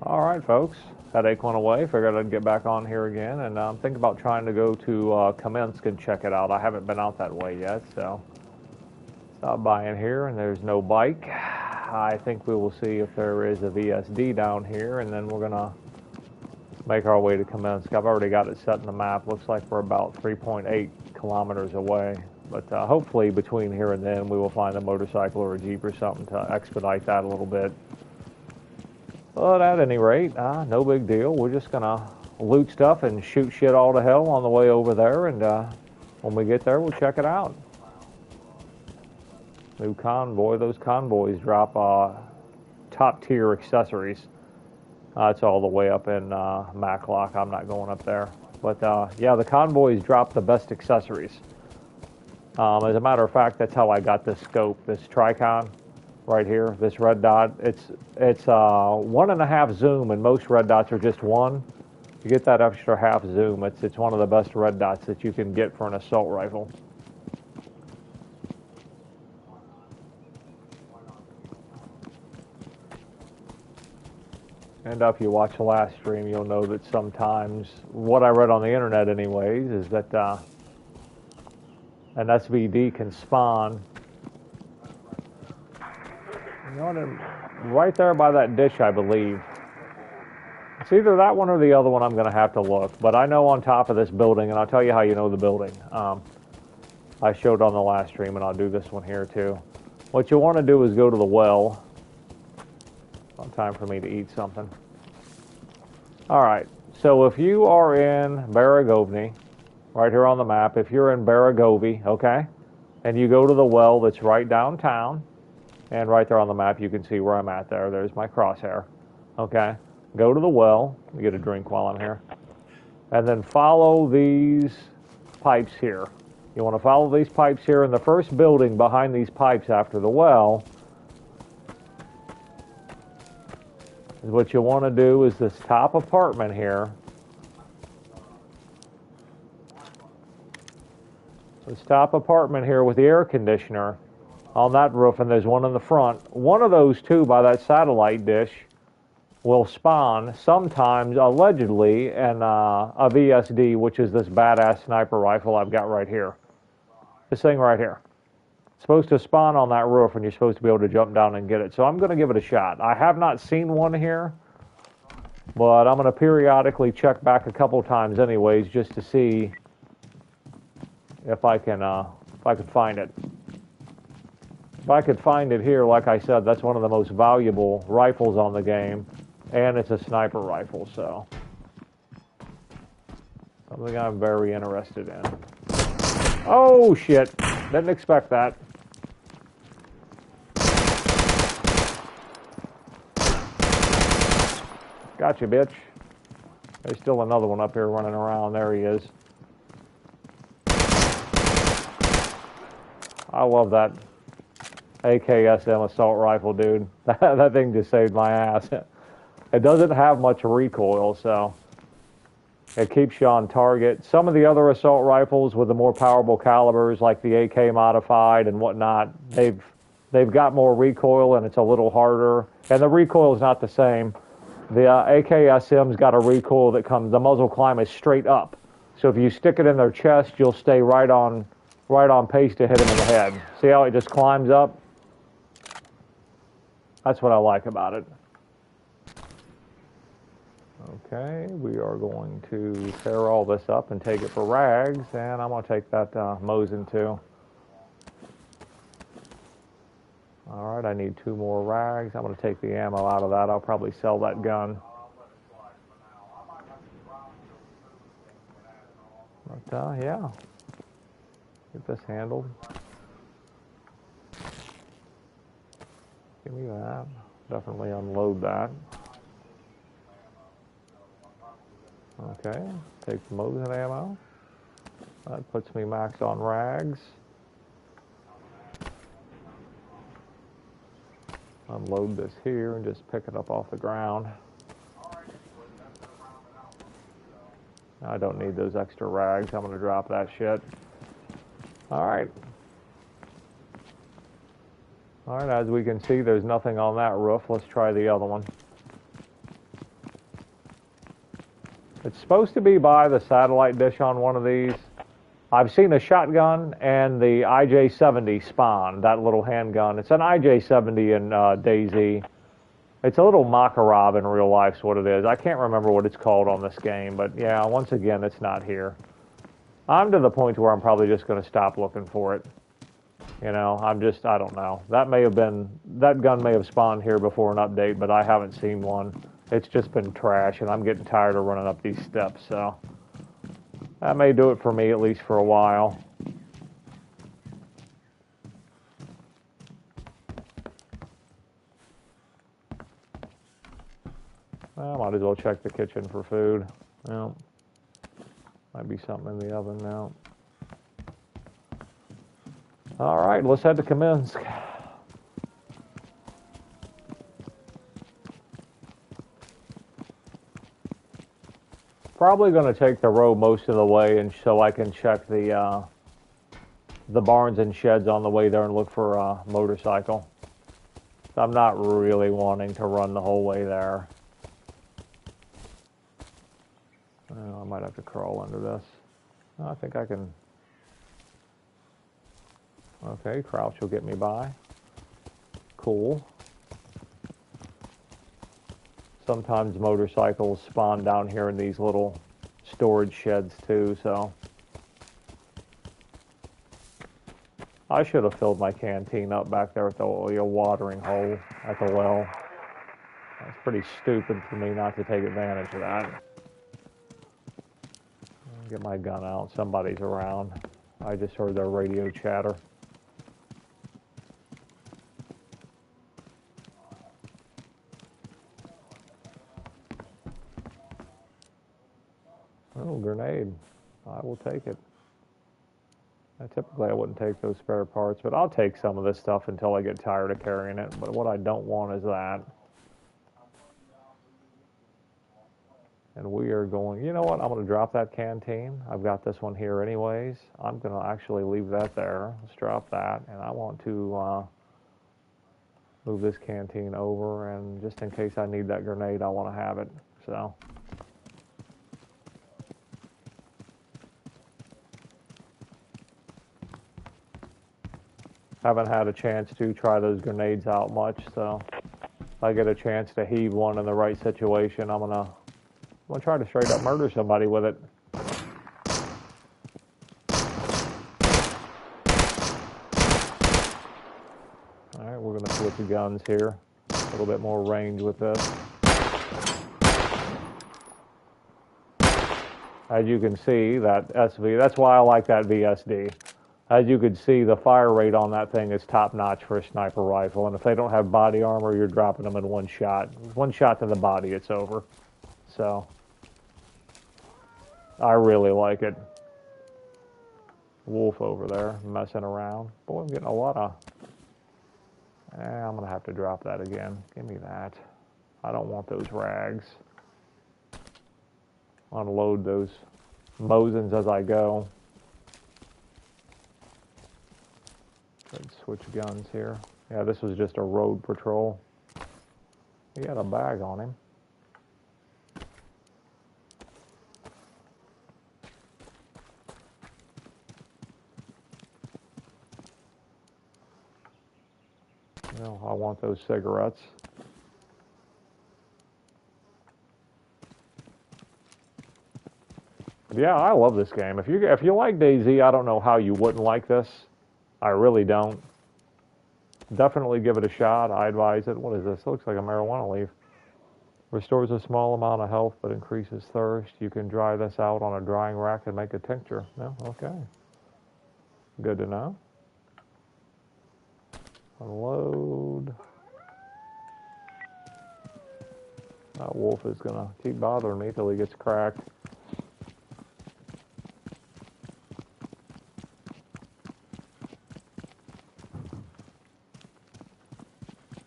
Alright folks, headache went away, figured I'd get back on here again, and I'm thinking about trying to go to Kamensk and check it out. I haven't been out that way yet, so stop by in here, and there's no bike. I think we will see if there is a VSD down here, and then we're going to make our way to Kamensk. I've already got it set in the map. Looks like we're about 3.8 kilometers away, but hopefully between here and then we will find a motorcycle or a Jeep or something to expedite that a little bit. But at any rate, no big deal. We're just going to loot stuff and shoot shit all to hell on the way over there, and when we get there, we'll check it out. New convoy. Those convoys drop top-tier accessories. It's all the way up in Maclock. I'm not going up there. But, yeah, the convoys drop the best accessories. As a matter of fact, that's how I got this scope, this Tricon. Right here, this red dot, it's 1.5 zoom, and most red dots are just 1. You get that extra half zoom, it's one of the best red dots that you can get for an assault rifle. And if you watch the last stream, you'll know that sometimes, what I read on the internet anyways, is that an SVD can spawn. You know, right there by that dish, I believe. It's either that one or the other one. I'm going to have to look. But I know on top of this building, and I'll tell you how you know the building. I showed on the last stream, and I'll do this one here too. What you want to do is go to the well. It's time for me to eat something. All right. So if you are in Baragovny, right here on the map, if you're in Baragovy, okay, and you go to the well that's right downtown, and right there on the map, you can see where I'm at there. There's my crosshair. Okay. Go to the well. Let me get a drink while I'm here. And then follow these pipes here. You want to follow these pipes here. In the first building behind these pipes after the well, what you want to do is this top apartment here. This top apartment here with the air conditioner on that roof, and there's one in the front. One of those two by that satellite dish will spawn sometimes, allegedly, in a VSD, which is this badass sniper rifle I've got right here. This thing right here. It's supposed to spawn on that roof, and you're supposed to be able to jump down and get it. So I'm going to give it a shot. I have not seen one here, but I'm going to periodically check back a couple times anyways, just to see if I can find it. If I could find it here, like I said, that's one of the most valuable rifles on the game, and it's a sniper rifle, so something I'm very interested in. Oh, shit. Didn't expect that. Gotcha, bitch. There's still another one up here running around. There he is. I love that AKSM assault rifle, dude. That thing just saved my ass. It doesn't have much recoil, so it keeps you on target. Some of the other assault rifles with the more powerful calibers, like the AK modified and whatnot, they've got more recoil and it's a little harder. And the recoil is not the same. The AKSM's got a recoil that comes, the muzzle climb is straight up. So if you stick it in their chest, you'll stay right on pace to hit him in the head. See how it just climbs up? That's what I like about it. Okay, we are going to tear all this up and take it for rags, and I'm going to take that Mosin too. All right, I need 2 more rags. I'm going to take the ammo out of that. I'll probably sell that gun. But, yeah. Get this handled. Give me that. Definitely unload that. Okay, take the Mosin ammo. That puts me max on rags. Unload this here and just pick it up off the ground. I don't need those extra rags. I'm going to drop that shit. All right. All right, as we can see, there's nothing on that roof. Let's try the other one. It's supposed to be by the satellite dish on one of these. I've seen a shotgun and the IJ-70 spawn, that little handgun. It's an IJ-70 in DayZ. It's a little Makarov in real life, is what it is. I can't remember what it's called on this game, but yeah, once again, it's not here. I'm to the point where I'm probably just going to stop looking for it. You know, I don't know. That gun may have spawned here before an update, but I haven't seen one. It's just been trash, and I'm getting tired of running up these steps, so that may do it for me, at least for a while. Well, I might as well check the kitchen for food. Well, might be something in the oven now. All right, let's head to Kamensk. Probably going to take the road most of the way, and so I can check the barns and sheds on the way there and look for a motorcycle. I'm not really wanting to run the whole way there. I might have to crawl under this. I think I can. Okay, crouch will get me by. Cool. Sometimes motorcycles spawn down here in these little storage sheds too, so. I should have filled my canteen up back there at the watering hole at the well. That's pretty stupid for me not to take advantage of that. Get my gun out. Somebody's around. I just heard their radio chatter. Oh, grenade. I will take it. Typically, I wouldn't take those spare parts, but I'll take some of this stuff until I get tired of carrying it. But what I don't want is that. And we are going, you know what, I'm going to drop that canteen. I've got this one here anyways. I'm going to actually leave that there. Let's drop that. And I want to move this canteen over. And just in case I need that grenade, I want to have it. So. Haven't had a chance to try those grenades out much. So if I get a chance to heave one in the right situation, I'm going to try to straight up murder somebody with it. Alright, we're going to switch guns here. A little bit more range with this. As you can see, that SV, that's why I like that VSD. As you can see, the fire rate on that thing is top notch for a sniper rifle. And if they don't have body armor, you're dropping them in one shot. One shot to the body, it's over. So, I really like it. Wolf over there, messing around. Boy, I'm getting a lot of... I'm going to have to drop that again. Give me that. I don't want those rags. Unload those Mosins as I go. Let's switch guns here. Yeah, this was just a road patrol. He had a bag on him. No, I want those cigarettes. Yeah, I love this game. If you like DayZ, I don't know how you wouldn't like this. I really don't. Definitely give it a shot. I advise it. What is this? It looks like a marijuana leaf. Restores a small amount of health but increases thirst. You can dry this out on a drying rack and make a tincture. No? Okay. Good to know. Unload. That wolf is going to keep bothering me till he gets cracked.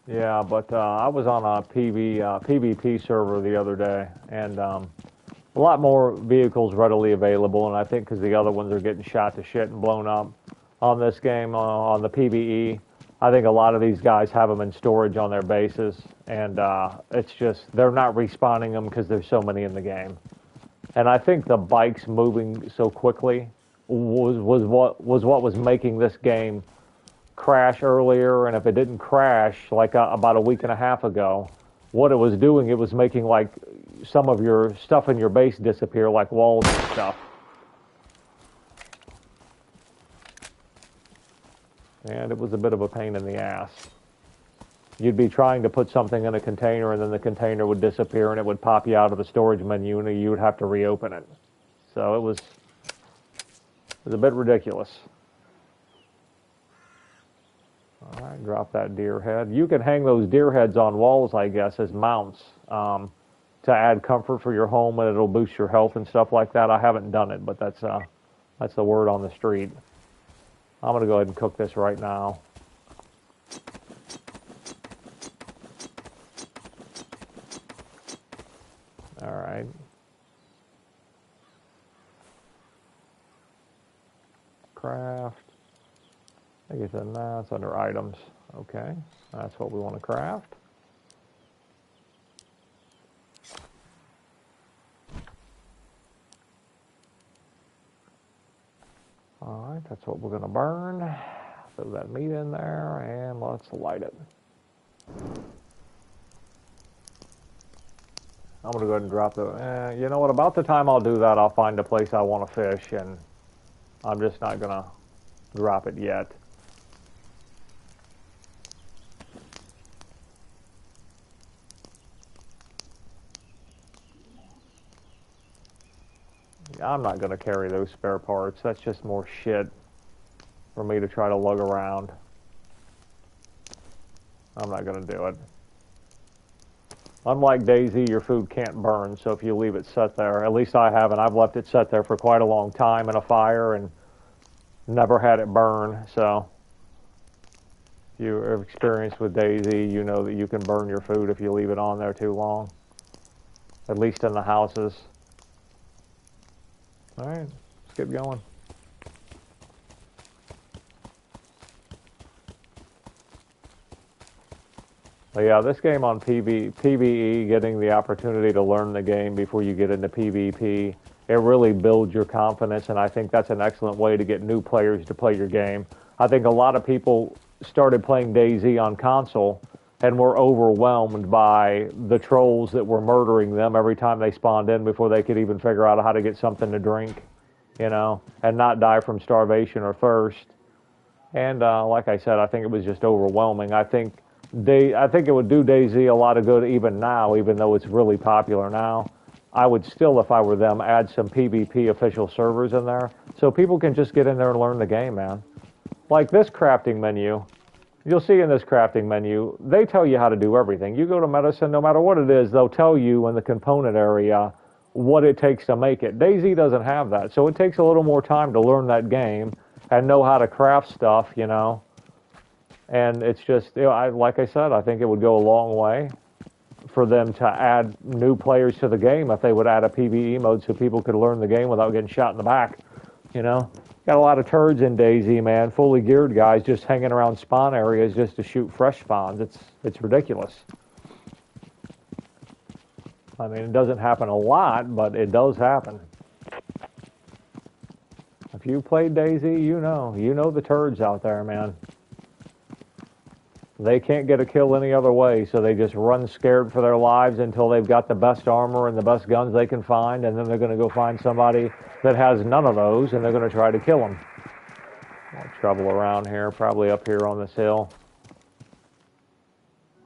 Yeah, but I was on a PvP server the other day, and a lot more vehicles readily available, and I think because the other ones are getting shot to shit and blown up on this game, on the PvE, I think a lot of these guys have them in storage on their bases, and it's just, they're not respawning them because there's so many in the game. And I think the bikes moving so quickly was what was making this game crash earlier. And if it didn't crash like about a week and a half ago, what it was doing, it was making like some of your stuff in your base disappear, like walls and stuff. And it was a bit of a pain in the ass. You'd be trying to put something in a container, and then the container would disappear, and it would pop you out of the storage menu, and you would have to reopen it. So it was a bit ridiculous. All right, drop that deer head. You can hang those deer heads on walls, I guess, as mounts to add comfort for your home, and it'll boost your health and stuff like that. I haven't done it, but that's the word on the street. I'm going to go ahead and cook this right now. All right. Craft. I think it's in that. It's under items. Okay. That's what we want to craft. All right. That's what we're going to burn. Throw that meat in there and let's light it. I'm going to go ahead and drop the... you know what? About the time I'll do that, I'll find a place I want to fish, and I'm just not going to drop it yet. I'm not going to carry those spare parts. That's just more shit for me to try to lug around. I'm not going to do it. Unlike Daisy, your food can't burn, so if you leave it set there, at least I haven't. I've left it set there for quite a long time in a fire and never had it burn. So if you're experienced with Daisy, you know that you can burn your food if you leave it on there too long, at least in the houses. All right, let's get going. But yeah, this game on PVE, getting the opportunity to learn the game before you get into PvP, it really builds your confidence, and I think that's an excellent way to get new players to play your game. I think a lot of people started playing DayZ on console and were overwhelmed by the trolls that were murdering them every time they spawned in before they could even figure out how to get something to drink, you know, and not die from starvation or thirst. And like I said, I think it was just overwhelming. I think it would do DayZ a lot of good even now, even though it's really popular now. I would still, if I were them, add some PvP official servers in there so people can just get in there and learn the game, man. Like this crafting menu, you'll see in this crafting menu, they tell you how to do everything. You go to medicine, no matter what it is, they'll tell you in the component area what it takes to make it. DayZ doesn't have that, so it takes a little more time to learn that game and know how to craft stuff, you know. And it's just, you know, like I said, I think it would go a long way for them to add new players to the game if they would add a PvE mode so people could learn the game without getting shot in the back, you know. Got a lot of turds in DayZ, man, fully geared guys just hanging around spawn areas just to shoot fresh spawns. It's ridiculous. I mean, it doesn't happen a lot, but it does happen. If you played DayZ, you know the turds out there, man. They can't get a kill any other way, so they just run scared for their lives until they've got the best armor and the best guns they can find, and then they're going to go find somebody that has none of those, and they're going to try to kill them. More trouble around here, probably up here on this hill.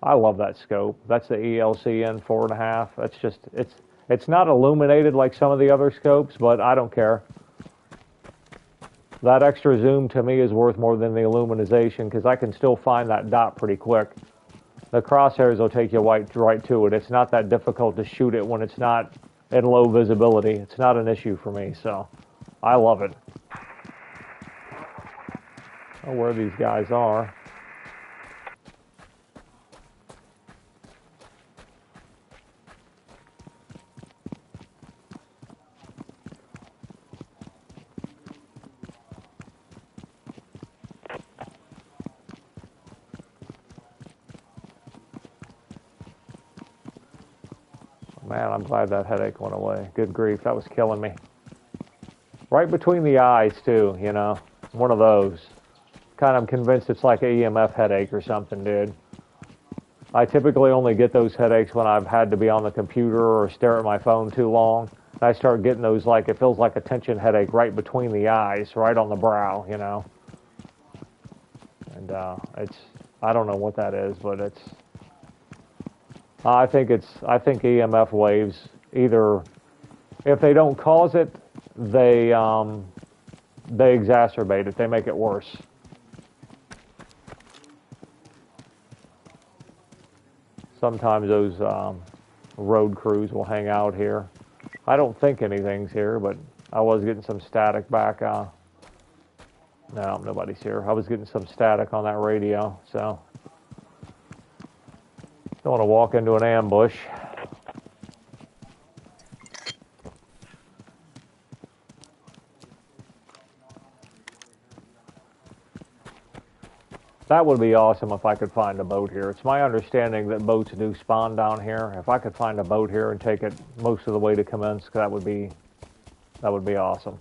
I love that scope. That's the ELCN 4.5. That's just, it's not illuminated like some of the other scopes, but I don't care. That extra zoom to me is worth more than the illumination because I can still find that dot pretty quick. The crosshairs will take you right to it. It's not that difficult to shoot it when it's not in low visibility. It's not an issue for me, so I love it. I don't know where these guys are. Man, I'm glad that headache went away. Good grief, that was killing me. Right between the eyes, too, you know. One of those. Kind of convinced it's like an EMF headache or something, dude. I typically only get those headaches when I've had to be on the computer or stare at my phone too long. I start getting those, like, it feels like a tension headache right between the eyes, right on the brow, you know. And I don't know what that is, but I think EMF waves, either, if they don't cause it, they exacerbate it, they make it worse. Sometimes those road crews will hang out here. I don't think anything's here, but I was getting some static back. No, nobody's here. I was getting some static on that radio, so don't want to walk into an ambush. That would be awesome if I could find a boat here. It's my understanding that boats do spawn down here. If I could find a boat here and take it most of the way to Kamensk, that would be awesome.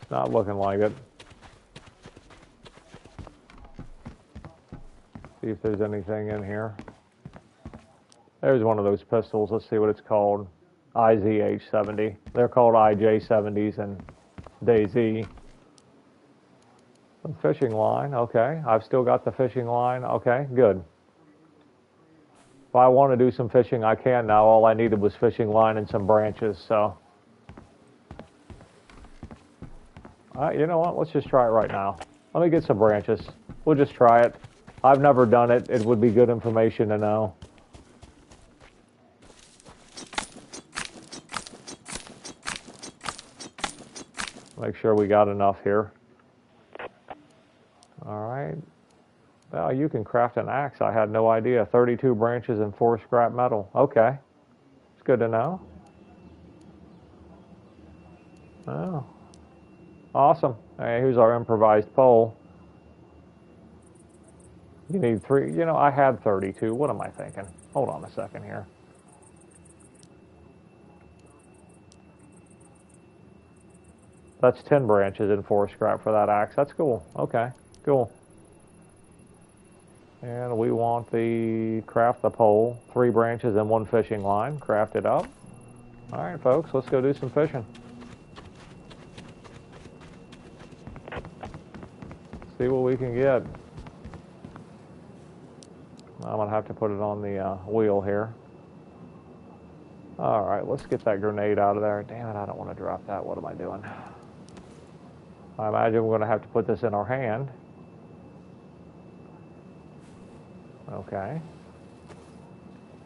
It's not looking like it. See if there's anything in here. There's one of those pistols. Let's see what it's called. IZH-70. They're called IJ-70s and DayZ. Fishing line. Okay. I've still got the fishing line. Okay, good. If I want to do some fishing, I can now. All I needed was fishing line and some branches, so. You know what? Let's just try it right now. Let me get some branches. We'll just try it. I've never done it. It would be good information to know. Make sure we got enough here. All right. Well, you can craft an axe. I had no idea. 32 branches and 4 scrap metal. Okay. It's good to know. Oh. Awesome. Hey, here's our improvised pole. You need 3. You know, I had 32. What am I thinking? Hold on a second here. That's 10 branches and 4 scrap for that axe. That's cool. Okay, cool. And we want craft the pole. 3 branches and 1 fishing line. Craft it up. All right, folks, let's go do some fishing. See what we can get. I'm going to have to put it on the wheel here. All right, let's get that grenade out of there. Damn it, I don't want to drop that. What am I doing? I imagine we're going to have to put this in our hand. Okay.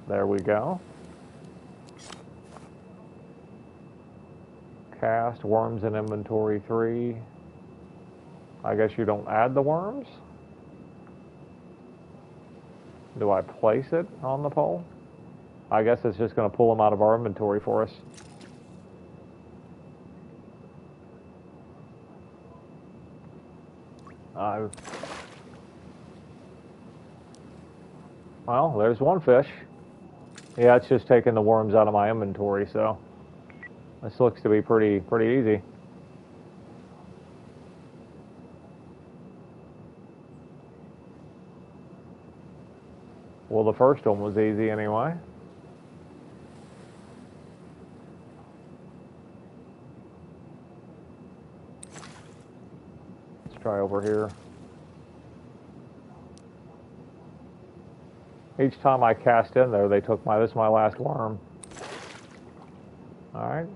There we go. Cast worms in inventory 3. I guess you don't add the worms? Do I place it on the pole? I guess it's just going to pull them out of our inventory for us. Well, there's one fish. Yeah, it's just taking the worms out of my inventory, so this looks to be pretty easy. Well, the first one was easy anyway. Let's try over here. Each time I cast in there, they took this is my last worm. All right.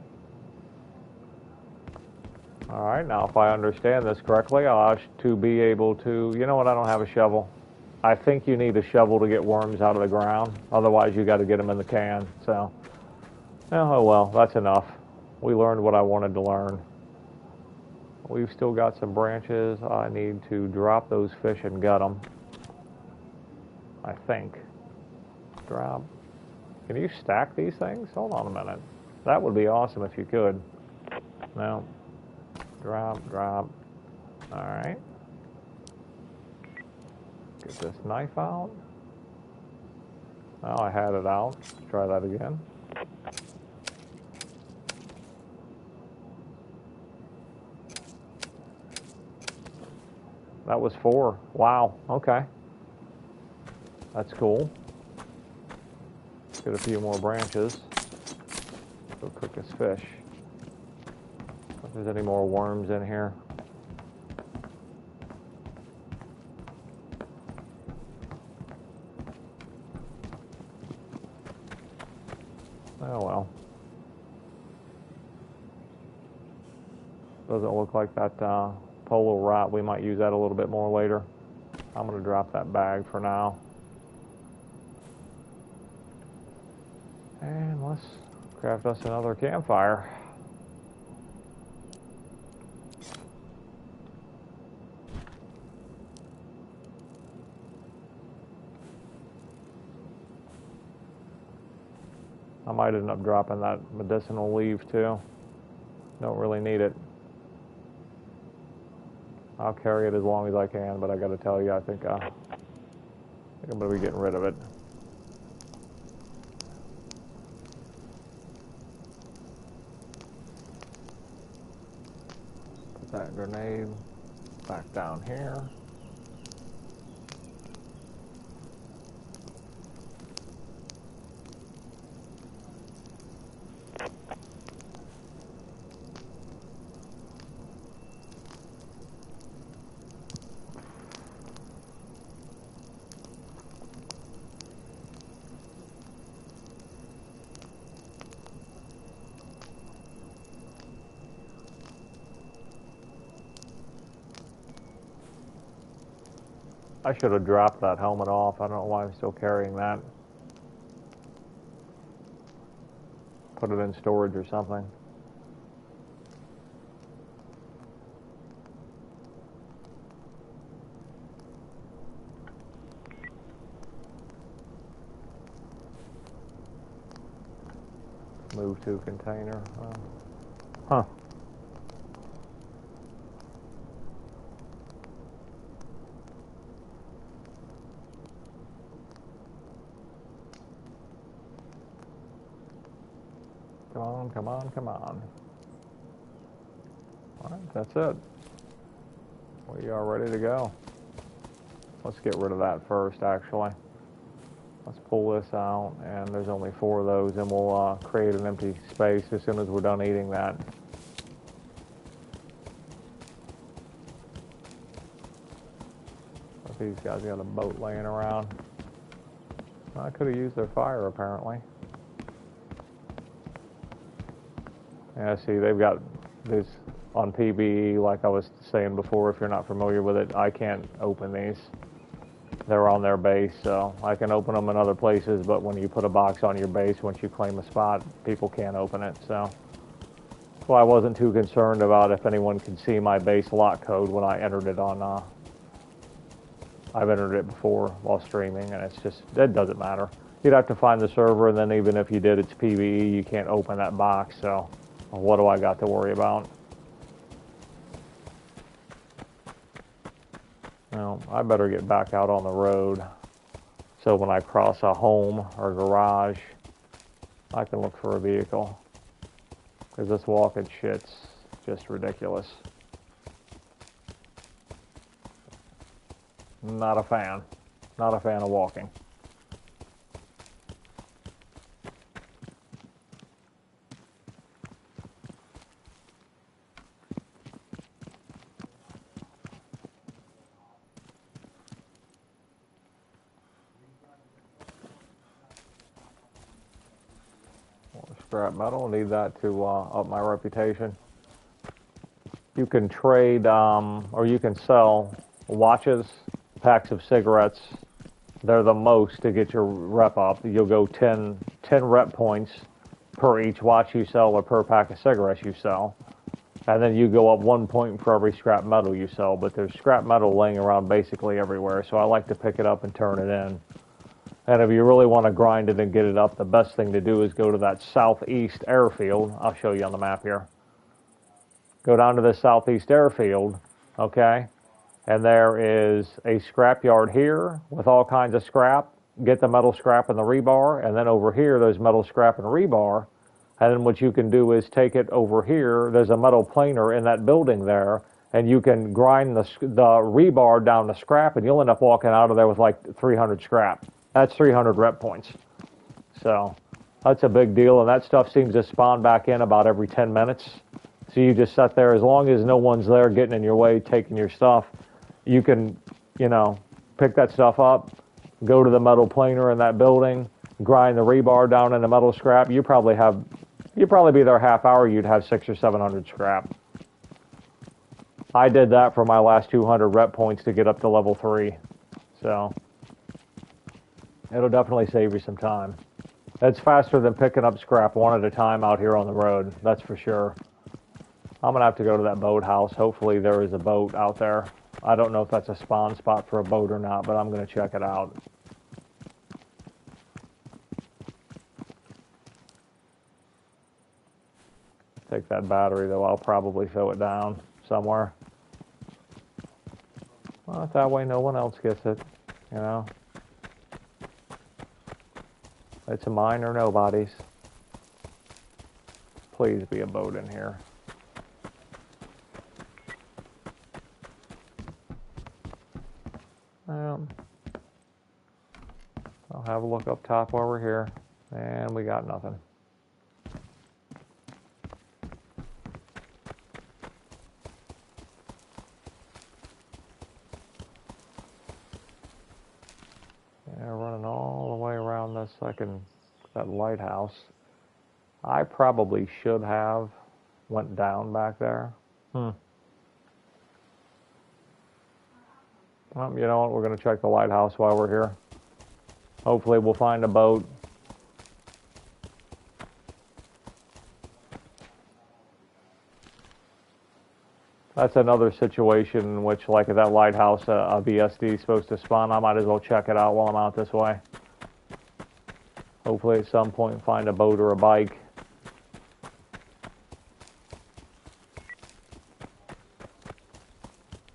All right, now if I understand this correctly, I ought to be able to, you know what, I don't have a shovel. I think you need a shovel to get worms out of the ground. Otherwise, you got to get them in the can. So, oh well, that's enough. We learned what I wanted to learn. We've still got some branches. I need to drop those fish and gut them. I think. Drop. Can you stack these things? Hold on a minute. That would be awesome if you could. No. Drop, drop. Alright. Get this knife out. Oh, I had it out. Let's try that again. That was 4. Wow. Okay. That's cool. Get a few more branches. Go cook this fish. If there's any more worms in here. Oh well. Doesn't look like that polo rot. We might use that a little bit more later. I'm going to drop that bag for now. And let's craft us another campfire. I might end up dropping that medicinal leaf too. Don't really need it. I'll carry it as long as I can, but I got to tell you, I think I'm going to be getting rid of it. Put that grenade back down here. I should have dropped that helmet off. I don't know why I'm still carrying that. Put it in storage or something. Move to container. Huh. Come on, come on, come on. All right, that's it. We are ready to go. Let's get rid of that first, actually. Let's pull this out, and there's only 4 of those, and we'll create an empty space as soon as we're done eating that. These guys got a boat laying around. I could have used their fire, apparently. Yeah, see, they've got this on PVE, like I was saying before, if you're not familiar with it, I can't open these. They're on their base, so I can open them in other places, but when you put a box on your base, once you claim a spot, people can't open it, so. Well, I wasn't too concerned about if anyone could see my base lock code when I entered it on, I've entered it before while streaming, and it's just, it doesn't matter. You'd have to find the server, and then even if you did, it's PVE, you can't open that box, so what do I got to worry about? Well, I better get back out on the road so when I cross a home or garage, I can look for a vehicle. Because this walking shit's just ridiculous. Not a fan. Not a fan of walking. Scrap metal, need that to up my reputation. You can trade or you can sell watches, packs of cigarettes. They're the most to get your rep up. You'll go 10 rep points per each watch you sell or per pack of cigarettes you sell. And then you go up 1 point for every scrap metal you sell. But there's scrap metal laying around basically everywhere, so I like to pick it up and turn it in. And if you really want to grind it and get it up, the best thing to do is go to that southeast airfield. I'll show you on the map here. go down to the southeast airfield, okay? And there is a scrap yard here with all kinds of scrap. Get the metal scrap and the rebar, and then over here there's metal scrap and rebar. And then what you can do is take it over here. There's a metal planer in that building there, and you can grind the rebar down to scrap, and you'll end up walking out of there with like 300 scrap. That's 300 rep points. So that's a big deal, and that stuff seems to spawn back in about every 10 minutes. So you just sit there, as long as no one's there getting in your way, taking your stuff, you can, you know, pick that stuff up, go to the metal planer in that building, grind the rebar down into metal scrap. You'd probably be there a half hour, you'd have 600 or 700 scrap. I did that for my last 200 rep points to get up to level 3. So it'll definitely save you some time. It's faster than picking up scrap one at a time out here on the road, that's for sure. I'm going to have to go to that boathouse. Hopefully there is a boat out there. I don't know if that's a spawn spot for a boat or not, but I'm going to check it out. Take that battery, though. I'll probably throw it down somewhere. Well, that way no one else gets it, you know. It's mine or nobody's. Please be a boat in here. I'll have a look up top while we're here, and we got nothing. Yeah, running all the way around this that lighthouse. I probably should have went down back there. Well, you know what? We're going to check the lighthouse while we're here. Hopefully we'll find a boat. That's another situation in which, like at that lighthouse, a VSD is supposed to spawn. I might as well check it out while I'm out this way. Hopefully at some point find a boat or a bike.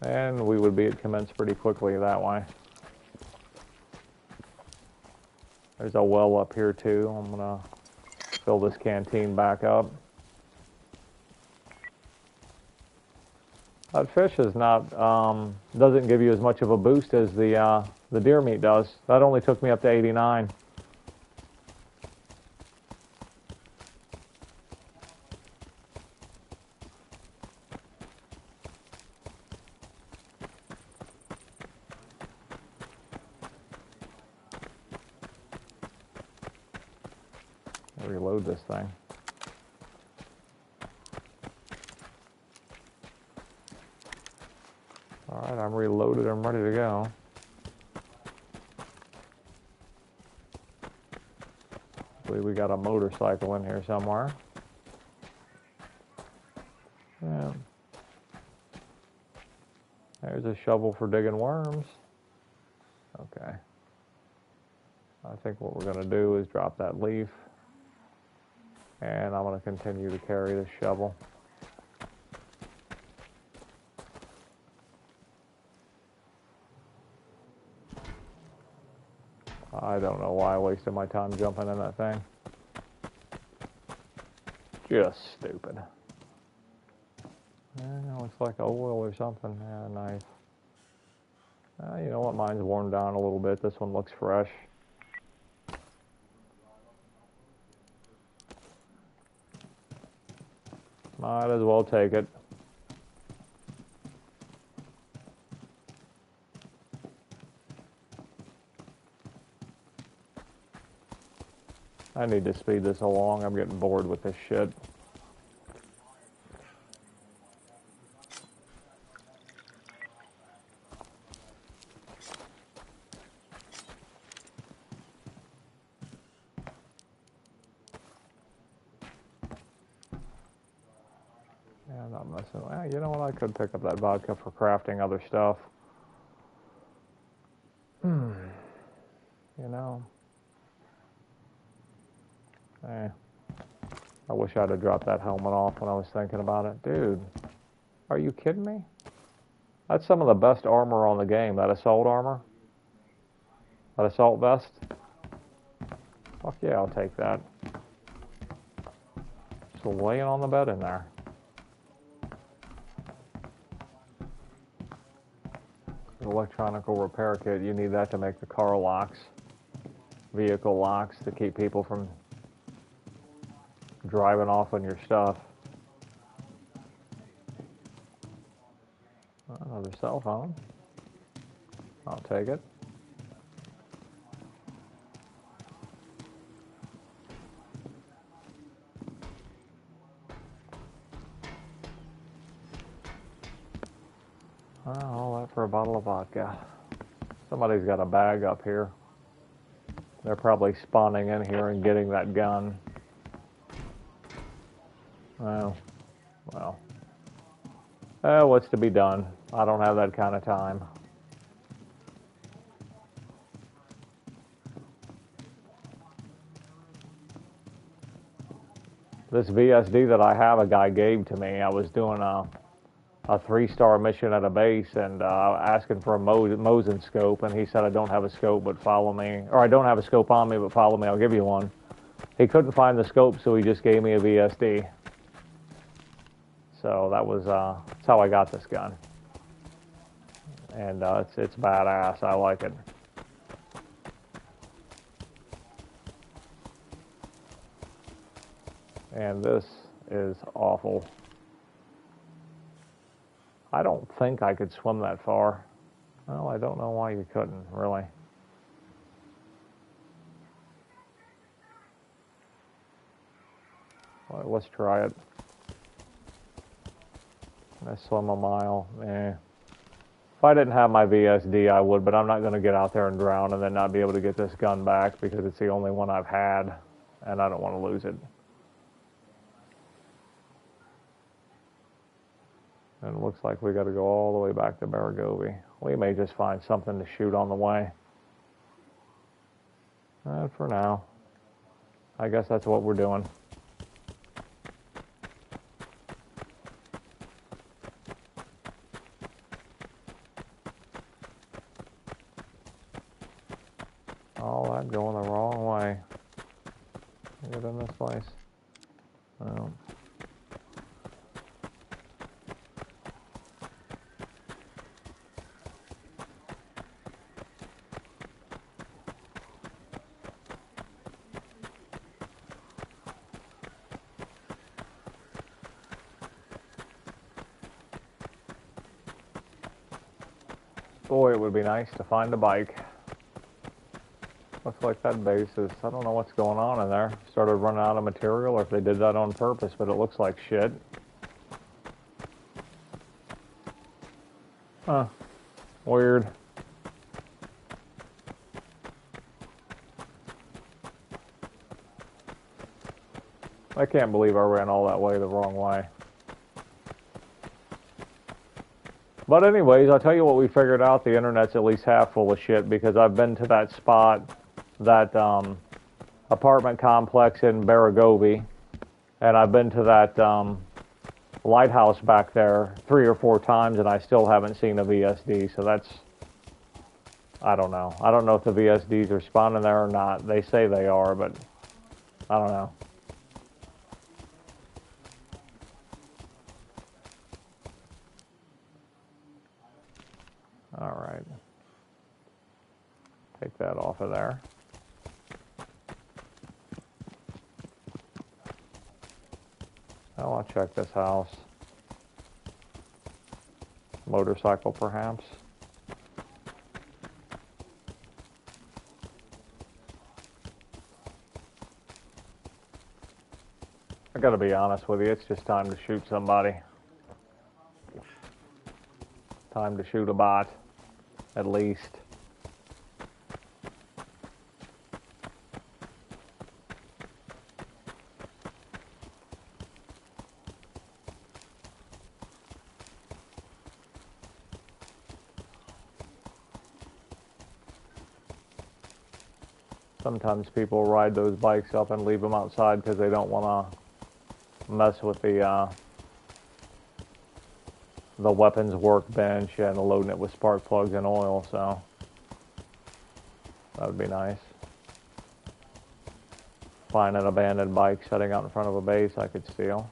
And we would be at commence pretty quickly that way. There's a well up here too. I'm gonna fill this canteen back up. That fish is not doesn't give you as much of a boost as the deer meat does. That only took me up to 89. Reload this thing. Alright, I'm reloaded, I'm ready to go. I believe we got a motorcycle in here somewhere. Yeah. There's a shovel for digging worms. Okay. I think what we're going to do is drop that leaf. And I'm going to continue to carry this shovel. I don't know why I wasted my time jumping in that thing. Just stupid. Looks like oil or something. Yeah, nice. You know what? Mine's worn down a little bit. This one looks fresh. Might as well take it. I need to speed this along. I'm getting bored with this shit. Yeah, I'm not messing. Well, you know what? I could pick up that vodka for crafting other stuff. You know. I wish I'd have dropped that helmet off when I was thinking about it. Dude, Are you kidding me? That's some of the best armor on the game. That assault armor. That assault vest. Fuck yeah, I'll take that. Just laying on the bed in there. Electronic repair kit. You need that to make the car locks. Vehicle locks to keep people from driving off on your stuff. Another cell phone. I'll take it. All that for a bottle of vodka. Somebody's got a bag up here. They're probably spawning in here and getting that gun. Oh, well. Oh, what's to be done? I don't have that kind of time. This VSD that I have, a guy gave to me. I was doing a 3-star mission at a base and asking for a Mosin scope, and he said, I don't have a scope, but follow me. Or I don't have a scope on me, but follow me, I'll give you one. He couldn't find the scope, so he just gave me a VSD. So that was that's how I got this gun. And it's badass, I like it. And this is awful. I don't think I could swim that far. Well, I don't know why you couldn't, really. Well, let's try it. I swim a mile. If I didn't have my VSD, I would, but I'm not going to get out there and drown and then not be able to get this gun back because it's the only one I've had, and I don't want to lose it. And it looks like we got to go all the way back to Baragovi. We may just find something to shoot on the way. And for now, I guess that's what we're doing. Oh, I'm going the wrong way. Get in this place. Well. Boy, it would be nice to find a bike. Looks like that base is, I don't know what's going on in there. Started running out of material or if they did that on purpose, but it looks like shit. Huh. Weird. I can't believe I ran all that way the wrong way. But anyways, I'll tell you what we figured out. The internet's at least half full of shit because I've been to that spot, that apartment complex in Baragovi, and I've been to that lighthouse back there 3 or 4 times, and I still haven't seen a VSD. So that's, I don't know. I don't know if the VSDs are spawning there or not. They say they are, but I don't know. All right. Take that off of there. Now I'll check this house. Motorcycle, perhaps. I gotta be honest with you, it's just time to shoot somebody. Time to shoot a bot, at least. Sometimes people ride those bikes up and leave them outside because they don't want to mess with the the weapons workbench and loading it with spark plugs and oil, so that would be nice. Find an abandoned bike sitting out in front of a base I could steal.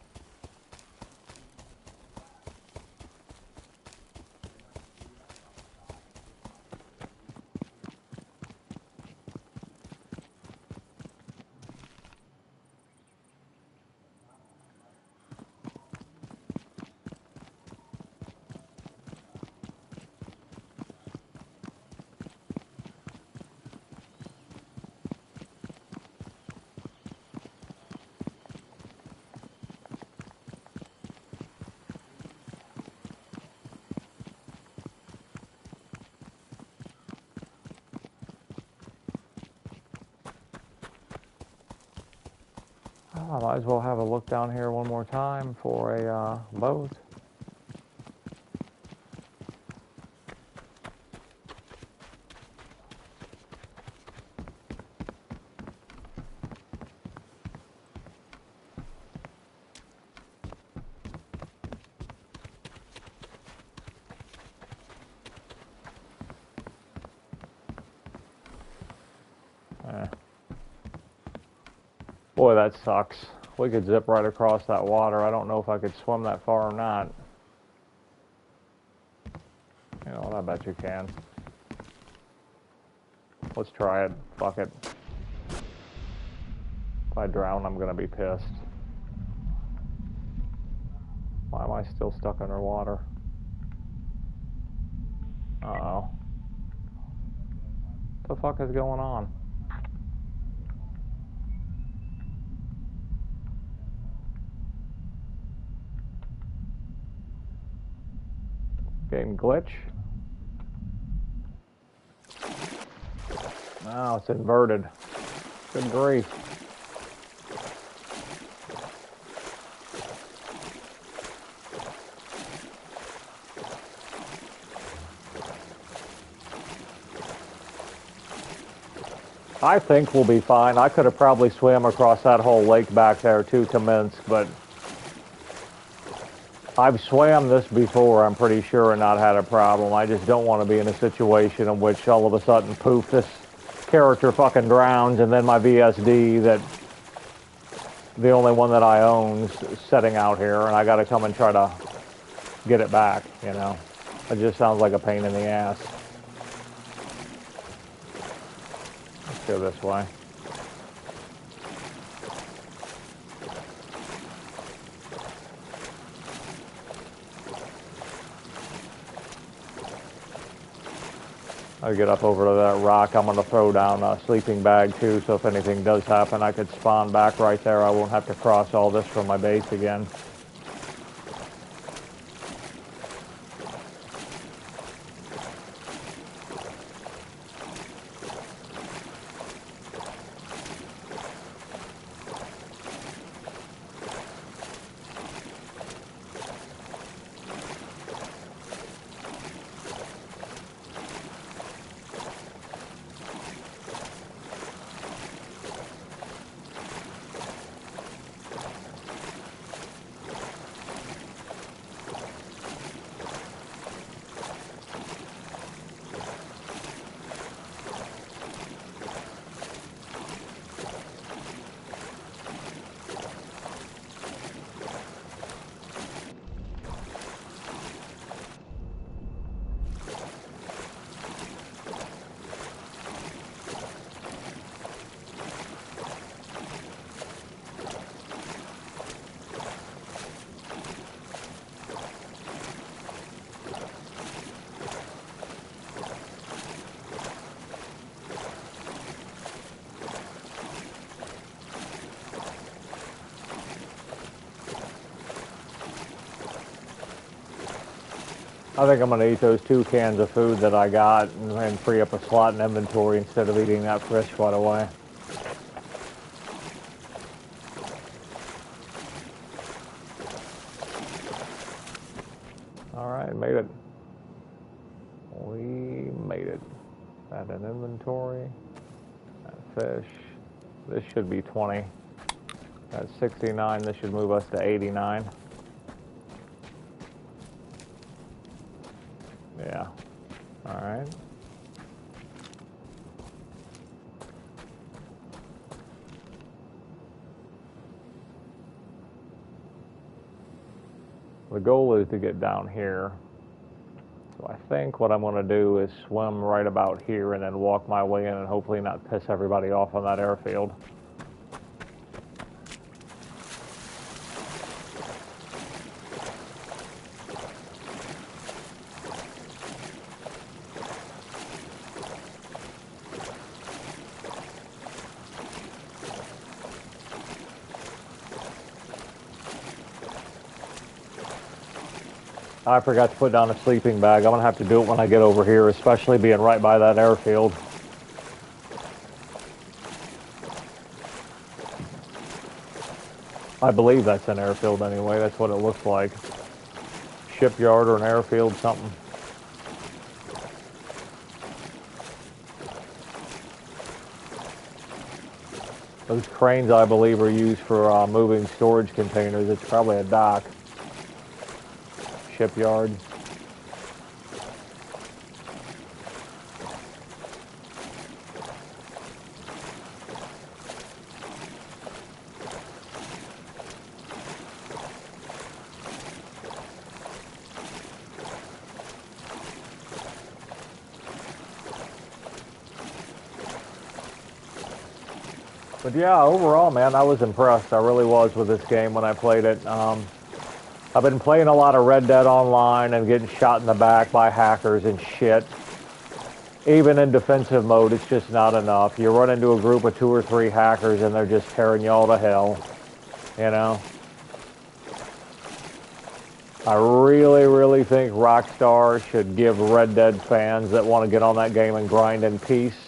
I might as well have a look down here one more time for a boat. Boy, that sucks. We could zip right across that water. I don't know if I could swim that far or not. You know, I bet you can. Let's try it. Fuck it. If I drown, I'm gonna be pissed. Why am I still stuck underwater? Uh-oh. What the fuck is going on? Game glitch? Oh, it's inverted. Good grief. I think we'll be fine. I could have probably swam across that whole lake back there to commence, but I've swam this before, I'm pretty sure, and not had a problem. I just don't want to be in a situation in which all of a sudden, poof, this character fucking drowns, and then my VSD, that the only one that I own, is sitting out here, and I got to come and try to get it back, you know. It just sounds like a pain in the ass. Let's go this way. I get up over to that rock. I'm going to throw down a sleeping bag too, so if anything does happen, I could spawn back right there. I won't have to cross all this from my base again. I think I'm going to eat those 2 cans of food that I got and free up a slot in inventory instead of eating that fish right away. Alright, made it. We made it. Add an inventory. That fish. This should be 20. That's 69. This should move us to 89. Yeah. Alright. The goal is to get down here. So I think what I'm going to do is swim right about here and then walk my way in and hopefully not piss everybody off on that airfield. I forgot to put down a sleeping bag. I'm going to have to do it when I get over here, especially being right by that airfield. I believe that's an airfield anyway. That's what it looks like. Shipyard or an airfield, something. Those cranes, I believe, are used for moving storage containers. It's probably a dock. Shipyard. But yeah, overall, man, I was impressed. I really was with this game when I played it. I've been playing a lot of Red Dead Online and getting shot in the back by hackers and shit. Even in defensive mode, it's just not enough. You run into a group of 2 or 3 hackers and they're just tearing you all to hell, you know? I really, really think Rockstar should give Red Dead fans that want to get on that game and grind in peace,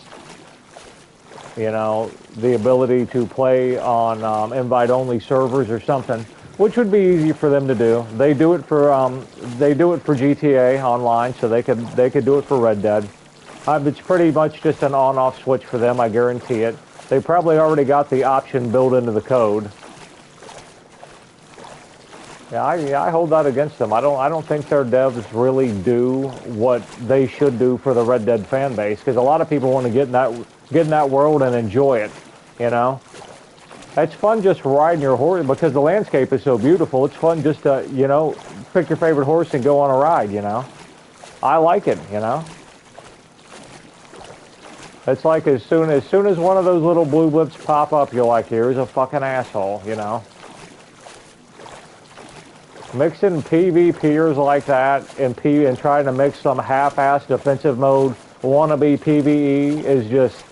you know, the ability to play on invite-only servers or something, which would be easy for them to do. They do it for GTA Online, so they could do it for Red Dead. It's pretty much just an on-off switch for them, I guarantee it. They probably already got the option built into the code. Yeah, I hold that against them. I don't think their devs really do what they should do for the Red Dead fan base, because a lot of people want to get in that world and enjoy it, you know? It's fun just riding your horse because the landscape is so beautiful. It's fun just to, you know, pick your favorite horse and go on a ride, you know? I like it, you know? It's like as soon as one of those little blue blips pop up, you're like, here's a fucking asshole, you know? Mixing PvPers like that and trying to mix some half-assed defensive mode wannabe PvE is just...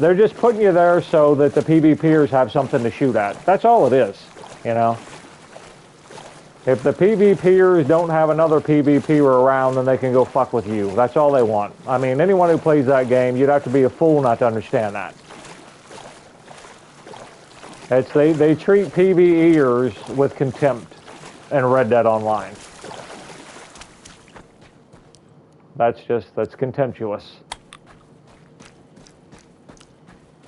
They're just putting you there so that the PvPers have something to shoot at. That's all it is, you know? If the PvPers don't have another PvPer around, then they can go fuck with you. That's all they want. I mean, anyone who plays that game, you'd have to be a fool not to understand that. They treat PvEers with contempt in Red Dead Online. That's contemptuous.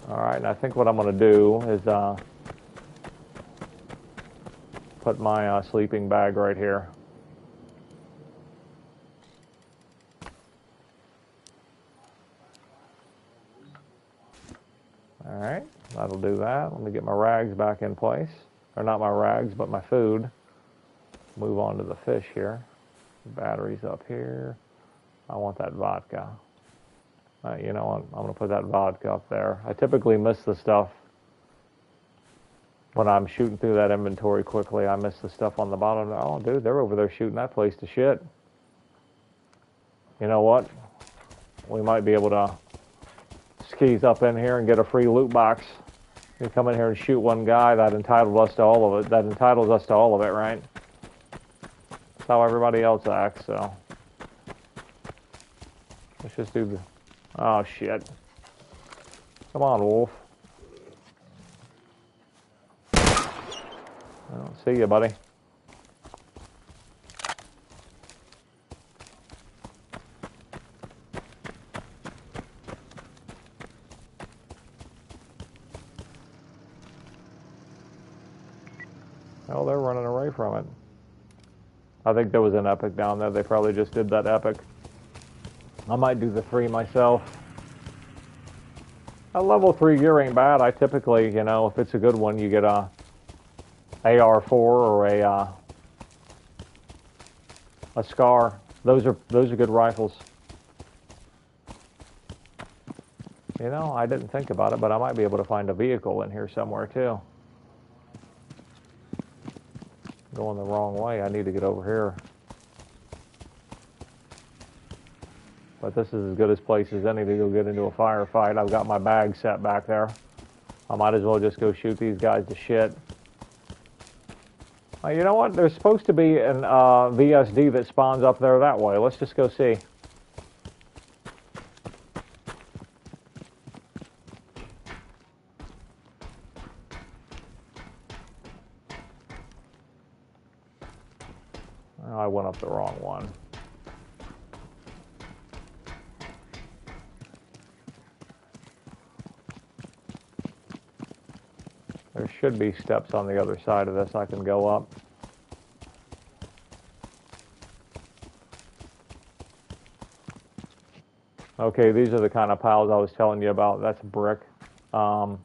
Alright, and I think what I'm going to do is put my sleeping bag right here. Alright, that'll do that. Let me get my rags back in place. Or not my rags, but my food. Move on to the fish here. Batteries up here. I want that vodka. You know what? I'm going to put that vodka up there. I typically miss the stuff when I'm shooting through that inventory quickly. I miss the stuff on the bottom. Oh, dude, they're over there shooting that place to shit. You know what? We might be able to skis up in here and get a free loot box. You come in here and shoot one guy, that entitles us to all of it. That entitles us to all of it, right? That's how everybody else acts, so. Let's just do the... Oh, shit. Come on, wolf. I don't see you, buddy. Oh, they're running away from it. I think there was an epic down there. They probably just did that epic. I might do the 3 myself. A level 3 gear ain't bad. I typically, you know, if it's a good one, you get a AR4 or a SCAR. Those are good rifles. You know, I didn't think about it, but I might be able to find a vehicle in here somewhere too. Going the wrong way. I need to get over here. But this is as good a place as any to go get into a firefight. I've got my bag set back there. I might as well just go shoot these guys to shit. You know what? There's supposed to be an VSD that spawns up there that way. Let's just go see. Oh, I went up the wrong one. There should be steps on the other side of this I can go up. Okay, these are the kind of piles I was telling you about. That's brick. Not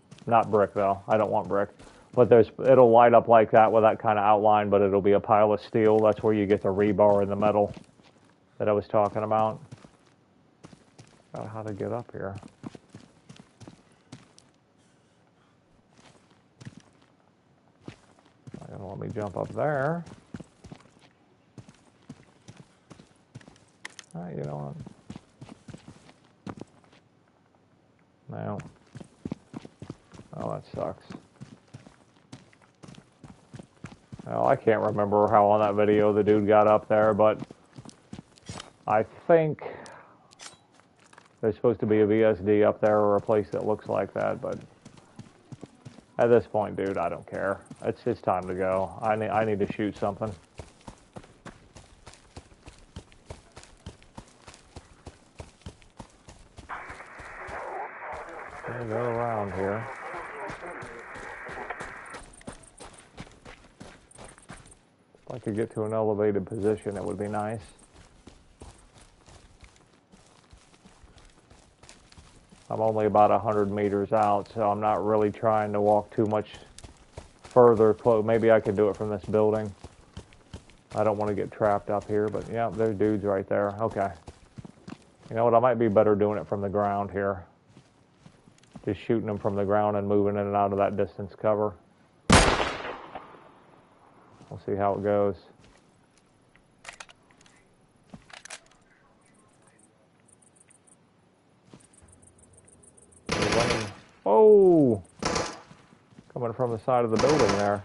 brick though. I don't want brick. But it'll light up like that with that kind of outline, but it'll be a pile of steel. That's where you get the rebar in the metal that I was talking about. How to get up here. Let me jump up there. You know what? No. Oh, that sucks. Well, I can't remember how on that video the dude got up there, but I think there's supposed to be a VSD up there or a place that looks like that, but at this point, dude, I don't care. It's time to go. I need to shoot something. I'll go around here. If I could get to an elevated position, it would be nice. I'm only about 100 meters out, so I'm not really trying to walk too much further close. Maybe I could do it from this building. I don't want to get trapped up here, but yeah, there's dudes right there. Okay. You know what? I might be better doing it from the ground here. Just shooting them from the ground and moving in and out of that distance cover. We'll see how it goes. Oh! Coming from the side of the building there.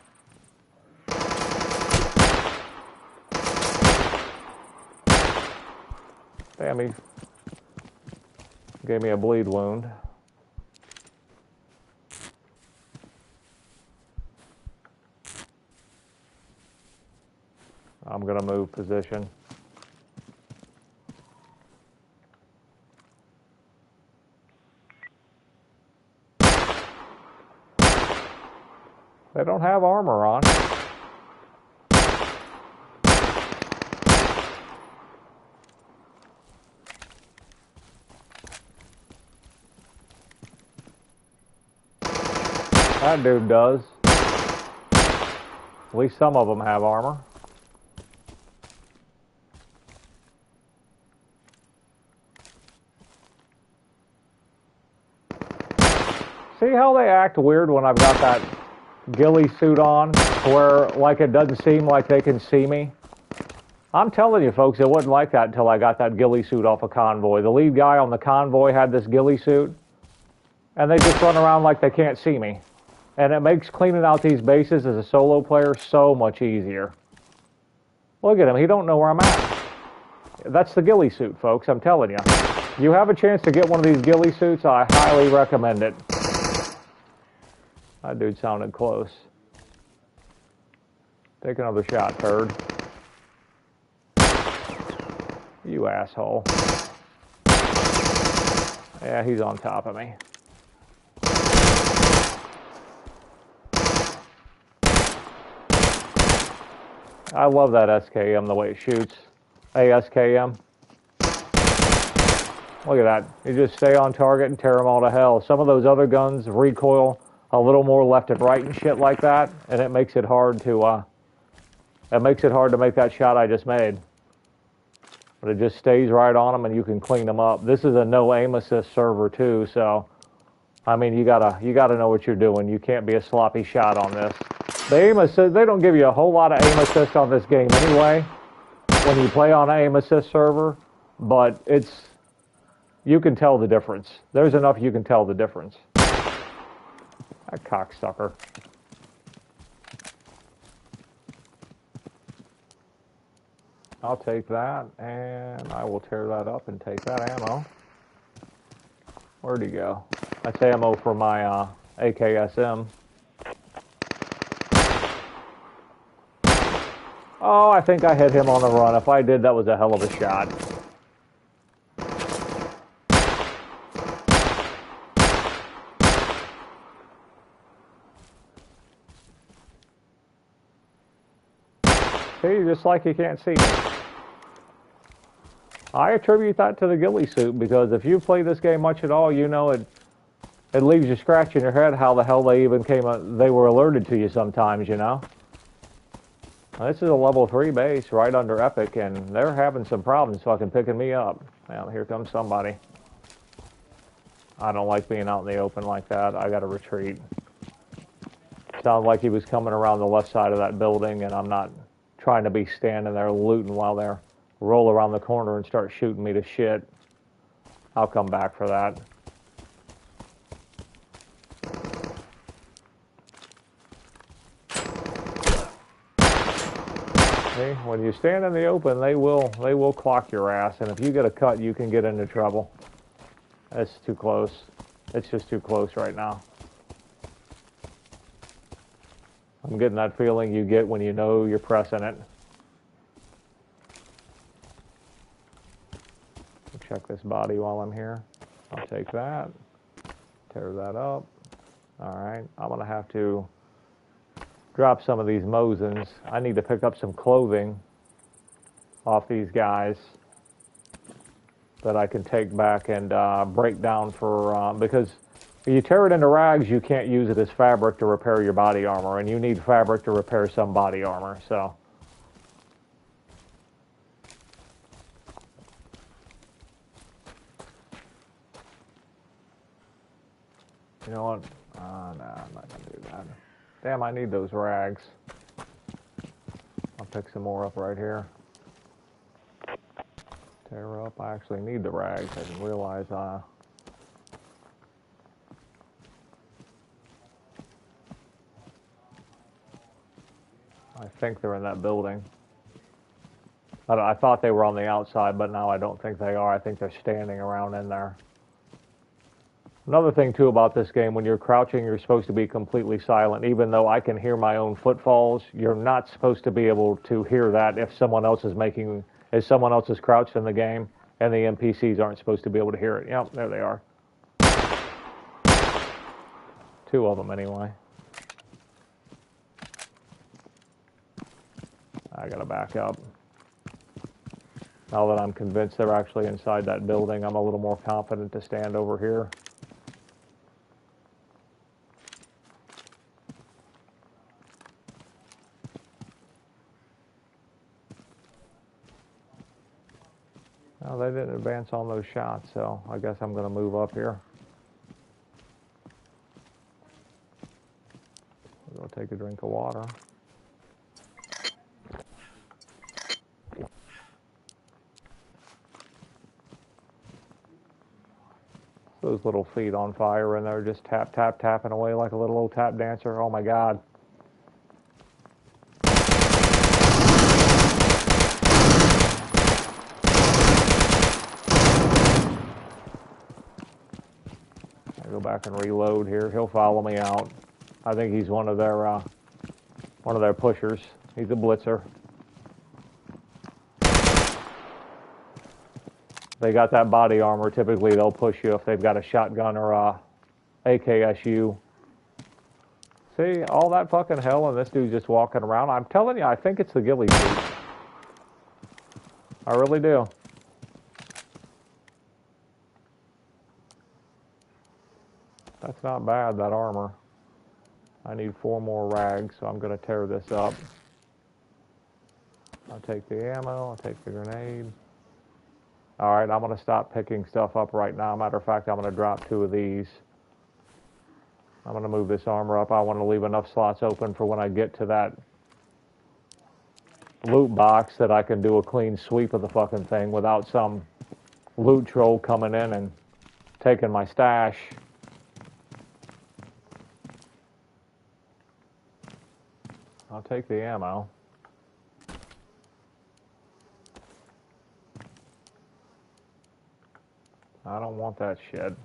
Damn, he gave me a bleed wound. I'm gonna move position. They don't have armor on. That dude does. At least some of them have armor. See how they act weird when I've got that ghillie suit on, where like it doesn't seem like they can see me? I'm telling you folks, it wasn't like that until I got that ghillie suit off a convoy. The lead guy on the convoy had this ghillie suit, and they just run around like they can't see me. And it makes cleaning out these bases as a solo player so much easier. Look at him, he don't know where I'm at. That's the ghillie suit, folks, I'm telling you. You have a chance to get one of these ghillie suits, I highly recommend it. That dude sounded close. Take another shot, turd. You asshole. Yeah, he's on top of me. I love that SKM, the way it shoots. ASKM. Look at that. You just stay on target and tear them all to hell. Some of those other guns recoil a little more left and right and shit like that, and it makes it hard to make that shot I just made. But it just stays right on them, and you can clean them up. This is a no aim assist server too, so I mean you gotta know what you're doing. You can't be a sloppy shot on this. The aim assist, they don't give you a whole lot of aim assist on this game anyway when you play on an aim assist server, but you can tell the difference. There's enough you can tell the difference. That cocksucker. I'll take that, and I will tear that up and take that ammo. Where'd he go? That's ammo for my AKSM. Oh, I think I hit him on the run. If I did, that was a hell of a shot. See, just like you can't see me. I attribute that to the ghillie suit, because if you play this game much at all, you know it leaves you scratching your head how the hell they were alerted to you sometimes, you know? This is a level 3 base right under Epic, and they're having some problems fucking picking me up. Well, here comes somebody. I don't like being out in the open like that. I gotta retreat. Sounds like he was coming around the left side of that building, and I'm not trying to be standing there looting while they're roll around the corner and start shooting me to shit. I'll come back for that. See, when you stand in the open, they will clock your ass, and if you get a cut, you can get into trouble. It's too close. It's just too close right now. I'm getting that feeling you get when you know you're pressing it. Check this body while I'm here. I'll take that. Tear that up. Alright, I'm going to have to drop some of these Mosins. I need to pick up some clothing off these guys that I can take back and break down for, because if you tear it into rags, you can't use it as fabric to repair your body armor, and you need fabric to repair some body armor, so. You know what? No, I'm not going to do that. Damn, I need those rags. I'll pick some more up right here. Tear up. I actually need the rags. I didn't realize I think they're in that building. I thought they were on the outside, but now I don't think they are. I think they're standing around in there. Another thing, too, about this game, when you're crouching, you're supposed to be completely silent. Even though I can hear my own footfalls, you're not supposed to be able to hear that if someone else is crouched in the game, and the NPCs aren't supposed to be able to hear it. Yep, there they are. 2 of them, anyway. I gotta back up. Now that I'm convinced they're actually inside that building, I'm a little more confident to stand over here. Well, they didn't advance on those shots, so I guess I'm going to move up here. I'll take a drink of water. Those little feet on fire, and they're just tap, tap, tapping away like a little old tap dancer. Oh my God. I'll go back and reload here. He'll follow me out. I think he's one of their pushers. He's a blitzer. They got that body armor. Typically, they'll push you if they've got a shotgun or a AKSU. See, all that fucking hell and this dude's just walking around. I'm telling you, I think it's the ghillie suit. I really do. That's not bad, that armor. I need 4 more rags, so I'm going to tear this up. I'll take the ammo, I'll take the grenade. Alright, I'm going to stop picking stuff up right now. Matter of fact, I'm going to drop 2 of these. I'm going to move this armor up. I want to leave enough slots open for when I get to that loot box that I can do a clean sweep of the fucking thing without some loot troll coming in and taking my stash. I'll take the ammo. I don't want that shit.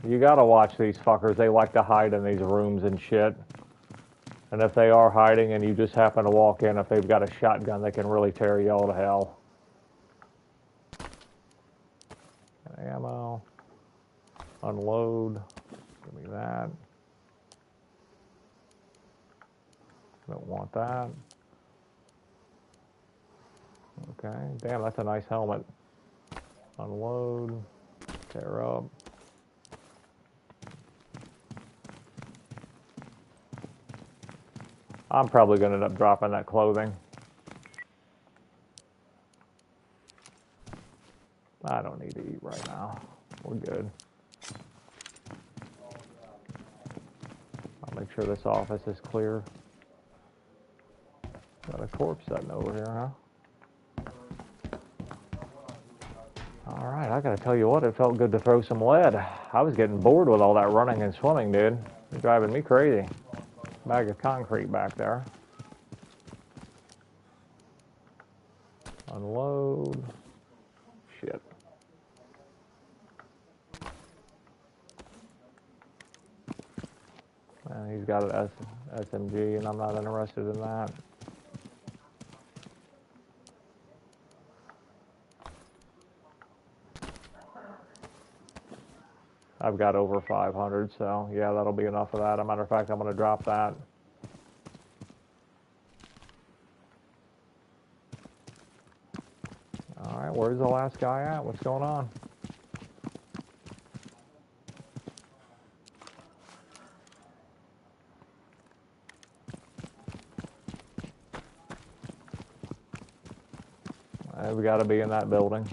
You gotta watch these fuckers. They like to hide in these rooms and shit. And if they are hiding and you just happen to walk in, if they've got a shotgun, they can really tear you all to hell. Ammo. Unload. Give me that. Don't want that. Okay. Damn, that's a nice helmet. Unload. Tear up. I'm probably going to end up dropping that clothing. I don't need to eat right now. We're good. I'll make sure this office is clear. Got a corpse sitting over here, huh? Alright, I gotta tell you what, it felt good to throw some lead. I was getting bored with all that running and swimming, dude. It's driving me crazy. Bag of concrete back there. Unload. Shit. And he's got an SMG, and I'm not interested in that. I've got over 500, so yeah, that'll be enough of that. As a matter of fact, I'm going to drop that. All right, where's the last guy at? What's going on? We got to be in that building.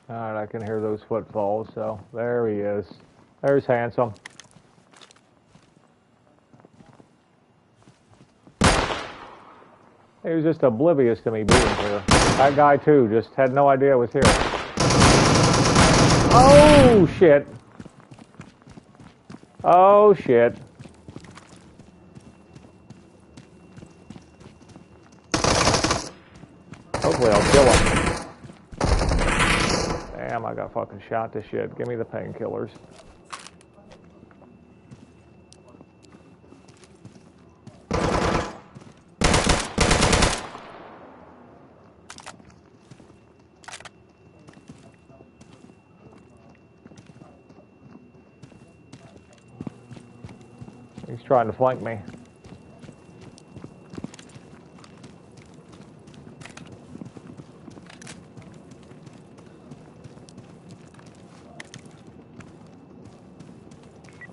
Alright, I can hear those footfalls, so there he is. There's Handsome. He was just oblivious to me being here. That guy, too, just had no idea I was here. Oh, shit. Oh, shit. Hopefully I'll kill him. Damn, I got fucking shot to shit. Give me the painkillers. He's trying to flank me.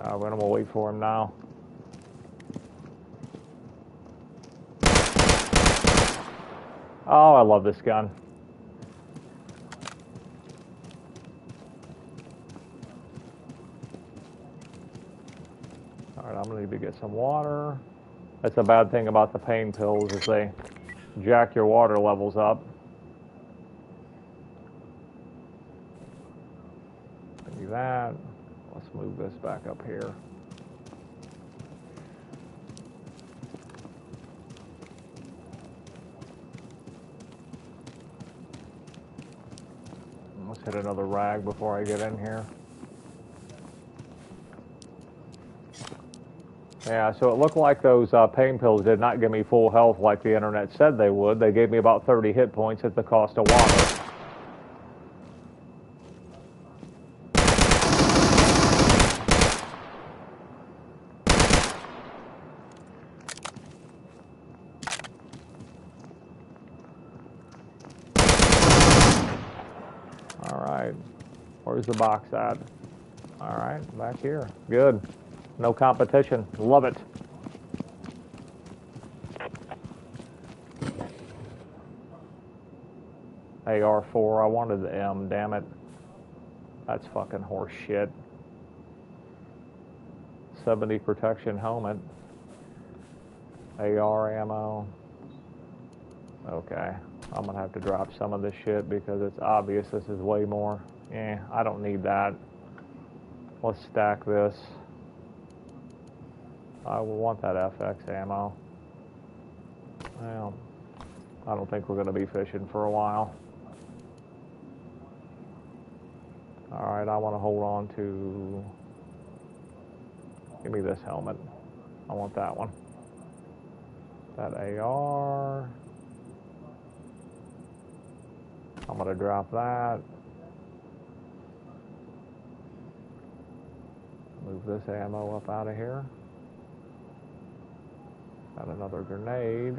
I'm gonna wait for him now. Oh, I love this gun. Alright, I'm gonna need to get some water. That's a bad thing about the pain pills, is they jack your water levels up. Maybe that. Let's move this back up here. Let's hit another rag before I get in here. Yeah, so it looked like those pain pills did not give me full health like the internet said they would. They gave me about 30 hit points at the cost of water. All right, where's the box at? All right, back here. Good. No competition. Love it. AR4, I wanted the M, damn it. That's fucking horse shit. 70 protection helmet. AR ammo. Okay, I'm gonna have to drop some of this shit because it's obvious this is way more. I don't need that. Let's stack this. I will want that FX ammo. Well, I don't think we're gonna be fishing for a while. Alright, I want to hold on to... Give me this helmet. I want that one. That AR. I'm going to drop that. Move this ammo up out of here. Got another grenade.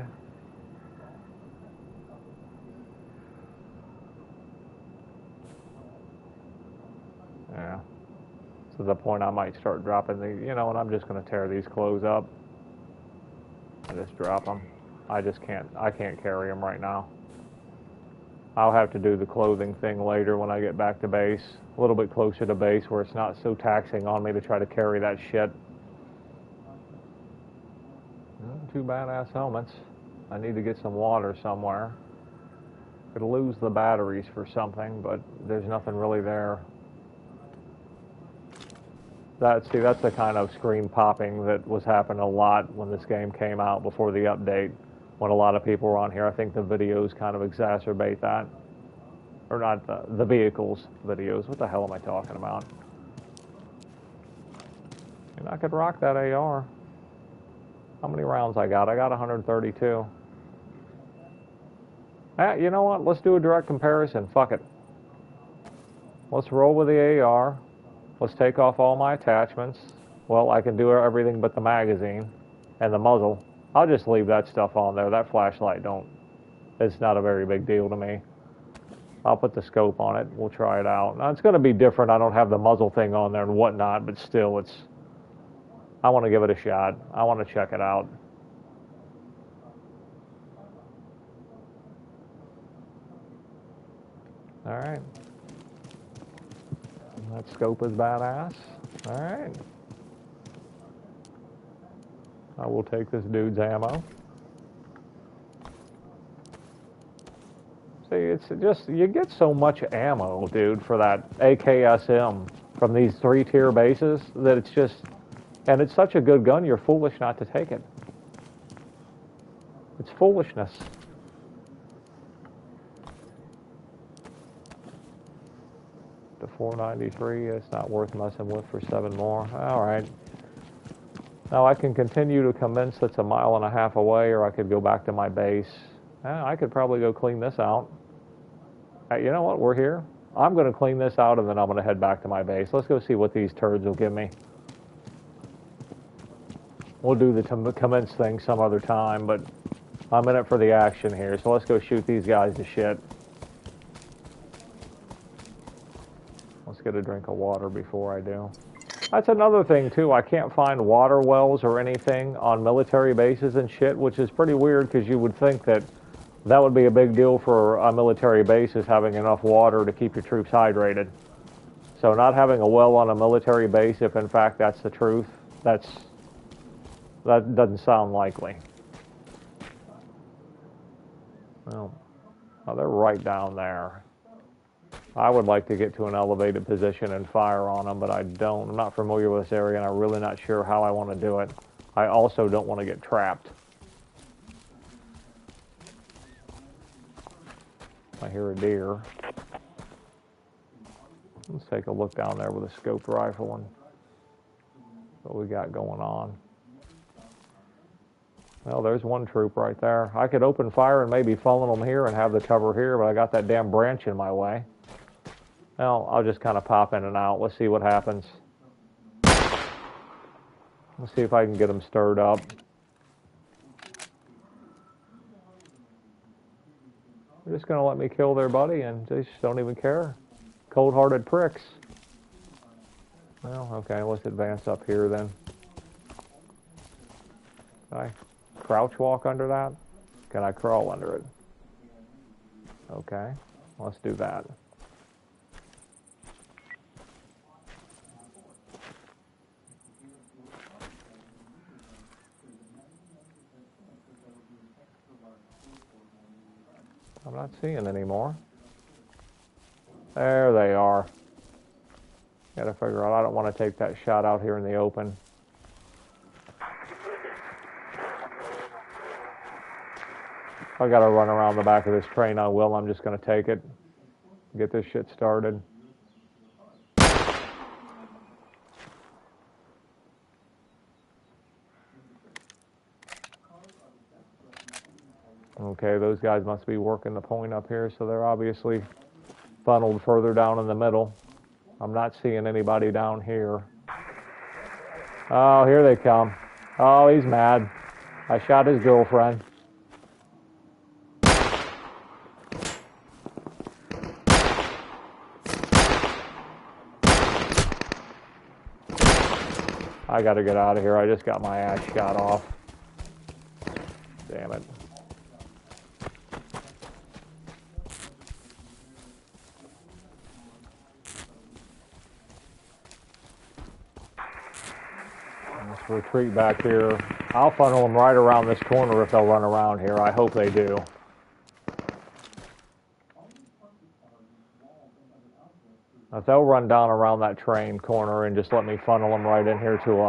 Yeah. To the point I might start dropping the, you know, and I'm just going to tear these clothes up. I just drop them. I can't carry them right now. I'll have to do the clothing thing later when I get back to base. A little bit closer to base where it's not so taxing on me to try to carry that shit. Two badass helmets. I need to get some water somewhere. Could lose the batteries for something, but there's nothing really there. That's the kind of screen popping that was happening a lot when this game came out before the update. When a lot of people were on here, I think the videos kind of exacerbate that. Or not the vehicles videos. What the hell am I talking about? And I could rock that AR. How many rounds I got? I got 132. You know what? Let's do a direct comparison. Fuck it. Let's roll with the AR. Let's take off all my attachments. Well, I can do everything but the magazine and the muzzle. I'll just leave that stuff on there. That flashlight it's not a very big deal to me. I'll put the scope on it. We'll try it out. Now, it's going to be different. I don't have the muzzle thing on there and whatnot, but still, I want to give it a shot. I want to check it out. All right. That scope is badass. All right. I will take this dude's ammo. See, it's just, you get so much ammo, dude, for that AKSM from these 3-tier bases that it's just, and it's such a good gun, you're foolish not to take it. It's foolishness. The 493, it's not worth messing with for 7 more. All right. Now I can continue to commence that's 1.5 miles away, or I could go back to my base. I could probably go clean this out. You know what? We're here. I'm going to clean this out, and then I'm going to head back to my base. Let's go see what these turds will give me. We'll do the commence thing some other time, but I'm in it for the action here, so let's go shoot these guys to shit. Let's get a drink of water before I do. That's another thing, too. I can't find water wells or anything on military bases and shit, which is pretty weird because you would think that would be a big deal for a military base, is having enough water to keep your troops hydrated. So not having a well on a military base, if in fact that's the truth, that doesn't sound likely. Well, they're right down there. I would like to get to an elevated position and fire on them, but I'm not familiar with this area, and I'm really not sure how I want to do it. I also don't want to get trapped. I hear a deer. Let's take a look down there with a scoped rifle and what we got going on. Well, there's one troop right there. I could open fire and maybe funnel them here and have the cover here, but I got that damn branch in my way. Well, I'll just kind of pop in and out. Let's see what happens. Let's see if I can get them stirred up. They're just going to let me kill their buddy, and they just don't even care. Cold-hearted pricks. Well, okay, let's advance up here then. Can I crouch walk under that? Can I crawl under it? Okay, let's do that. I'm not seeing any more. There they are. Gotta figure out, I don't want to take that shot out here in the open. If I gotta run around the back of this train, I will. I'm just gonna take it. Get this shit started. Okay, those guys must be working the point up here, so they're obviously funneled further down in the middle. I'm not seeing anybody down here. Oh, here they come. Oh, he's mad. I shot his girlfriend. I gotta get out of here. I just got my ass shot off. Damn it. Let's retreat back here. I'll funnel them right around this corner if they'll run around here. I hope they do. If they'll run down around that train corner and just let me funnel them right in here to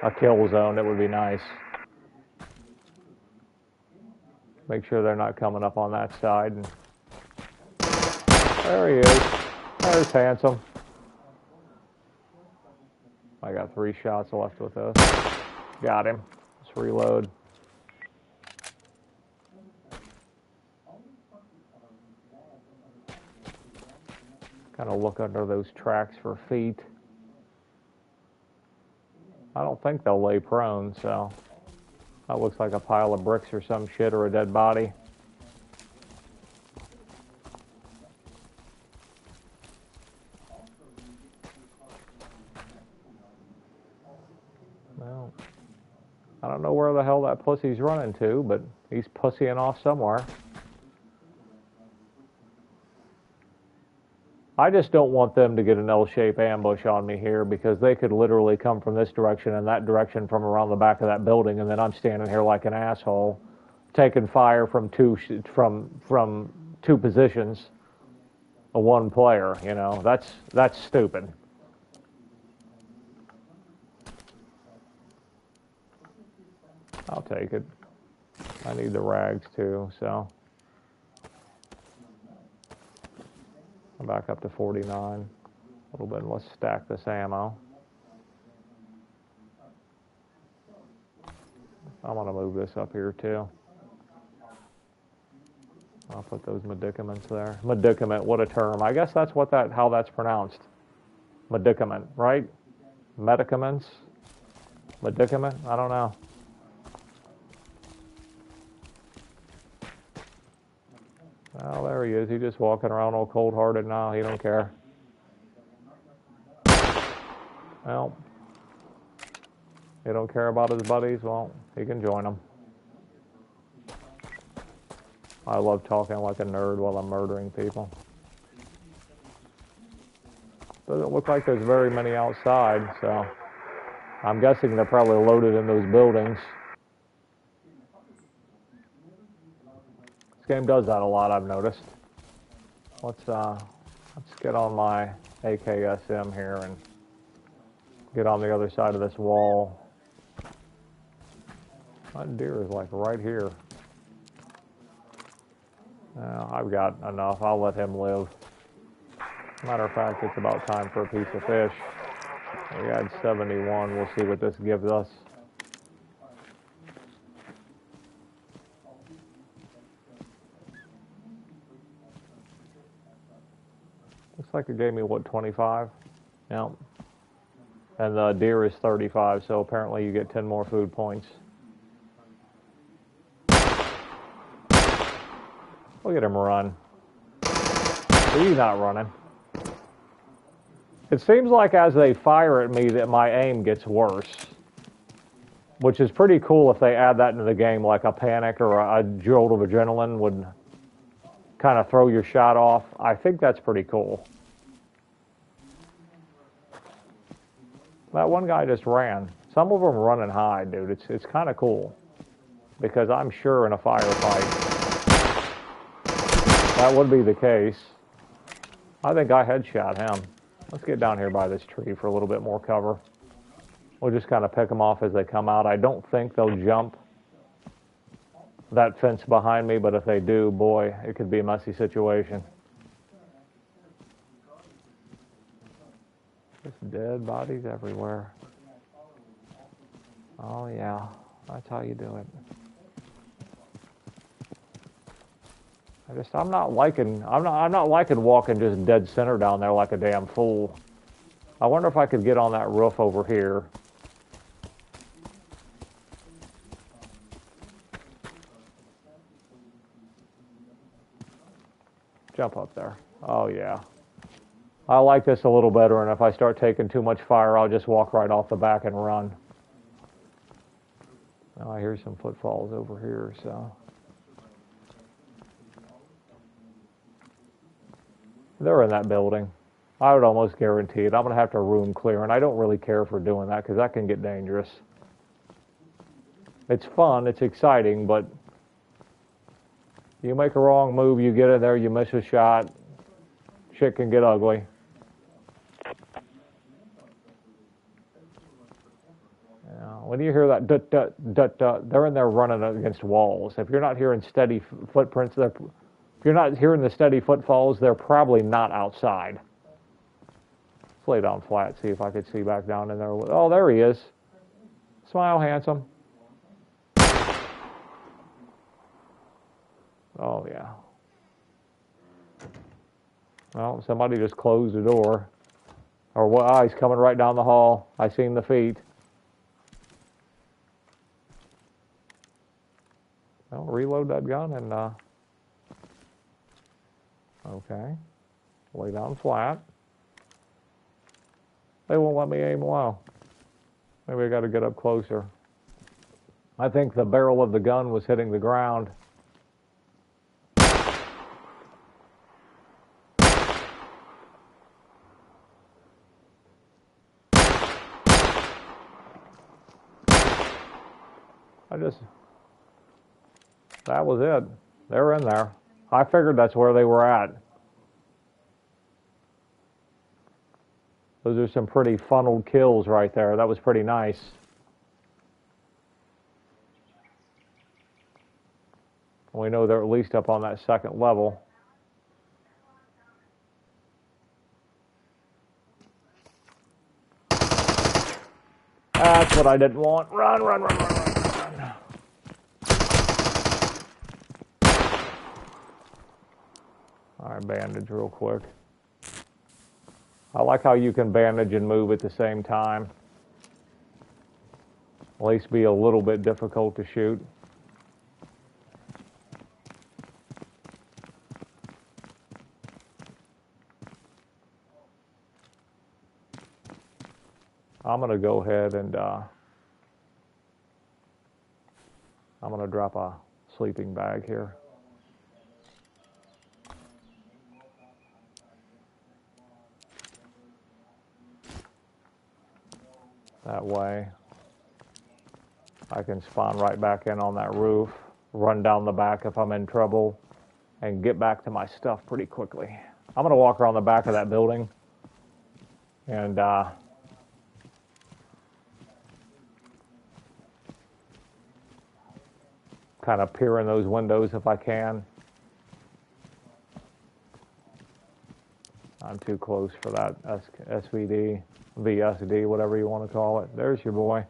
a kill zone, it would be nice. Make sure they're not coming up on that side. And there he is. There's Handsome. I got 3 shots left with this. Got him. Let's reload. Kind of look under those tracks for feet. I don't think they'll lay prone, so that looks like a pile of bricks or some shit or a dead body. Well, I don't know where the hell that pussy's running to, but he's pussying off somewhere. I just don't want them to get an L-shaped ambush on me here, because they could literally come from this direction and that direction from around the back of that building, and then I'm standing here like an asshole, taking fire from two positions, a one player. You know, that's stupid. I'll take it. I need the rags too, so. I'm back up to 49. A little bit. Let's stack this ammo. I'm going to move this up here too. I'll put those medicaments there. Medicament, what a term. I guess that's how that's pronounced. Medicament, right? Medicaments? Medicament? I don't know. Oh, there he is. He's just walking around all cold-hearted now. He don't care. Well, he don't care about his buddies. Well, he can join them. I love talking like a nerd while I'm murdering people. Doesn't look like there's very many outside, so I'm guessing they're probably loaded in those buildings. This game does that a lot, I've noticed. Let's get on my AKSM here and get on the other side of this wall. That deer is like right here. I've got enough. I'll let him live. Matter of fact, it's about time for a piece of fish. We had 71. We'll see what this gives us. Looks like it gave me, what, 25? Yep. And the deer is 35, so apparently you get 10 more food points. Look at him run. Are you not running? It seems like as they fire at me that my aim gets worse, which is pretty cool if they add that into the game, like a panic or a jolt of adrenaline would kind of throw your shot off. I think that's pretty cool. That one guy just ran. Some of them run and hide, dude. It's kind of cool because I'm sure in a firefight that would be the case. I think I headshot him. Let's get down here by this tree for a little bit more cover. We'll just kind of pick them off as they come out. I don't think they'll jump that fence behind me, but if they do, boy, it could be a messy situation. Just dead bodies everywhere. Oh yeah, that's how you do it. I'm not liking walking just dead center down there like a damn fool. I wonder if I could get on that roof over here. Jump up there. Oh yeah. I like this a little better, and if I start taking too much fire, I'll just walk right off the back and run. Now I hear some footfalls over here, so. They're in that building. I would almost guarantee it. I'm going to have to room clear, and I don't really care for doing that because that can get dangerous. It's fun, it's exciting, but you make a wrong move, you get in there, you miss a shot, shit can get ugly. When you hear that dut, dut, dut, dut, they're in there running against walls. If you're not hearing steady footprints, if you're not hearing the steady footfalls, they're probably not outside. Let's lay down flat, see if I could see back down in there. Oh, there he is. Smile, handsome. Oh, yeah. Well, somebody just closed the door. Or what? Oh, he's coming right down the hall. I seen the feet. Well, reload that gun and, okay. Lay down flat. They won't let me aim low. Maybe I got to get up closer. I think the barrel of the gun was hitting the ground. That was it. They're in there. I figured that's where they were at. Those are some pretty funneled kills right there. That was pretty nice. We know they're at least up on that second level. That's what I didn't want. Run, run, run, run, run, run. All right, bandage real quick. I like how you can bandage and move at the same time. At least be a little bit difficult to shoot. I'm going to go ahead and I'm going to drop a sleeping bag here. That way I can spawn right back in on that roof, run down the back if I'm in trouble, and get back to my stuff pretty quickly. I'm going to walk around the back of that building and kind of peer in those windows if I can. I'm too close for that SVD, VSD, whatever you want to call it. There's your boy.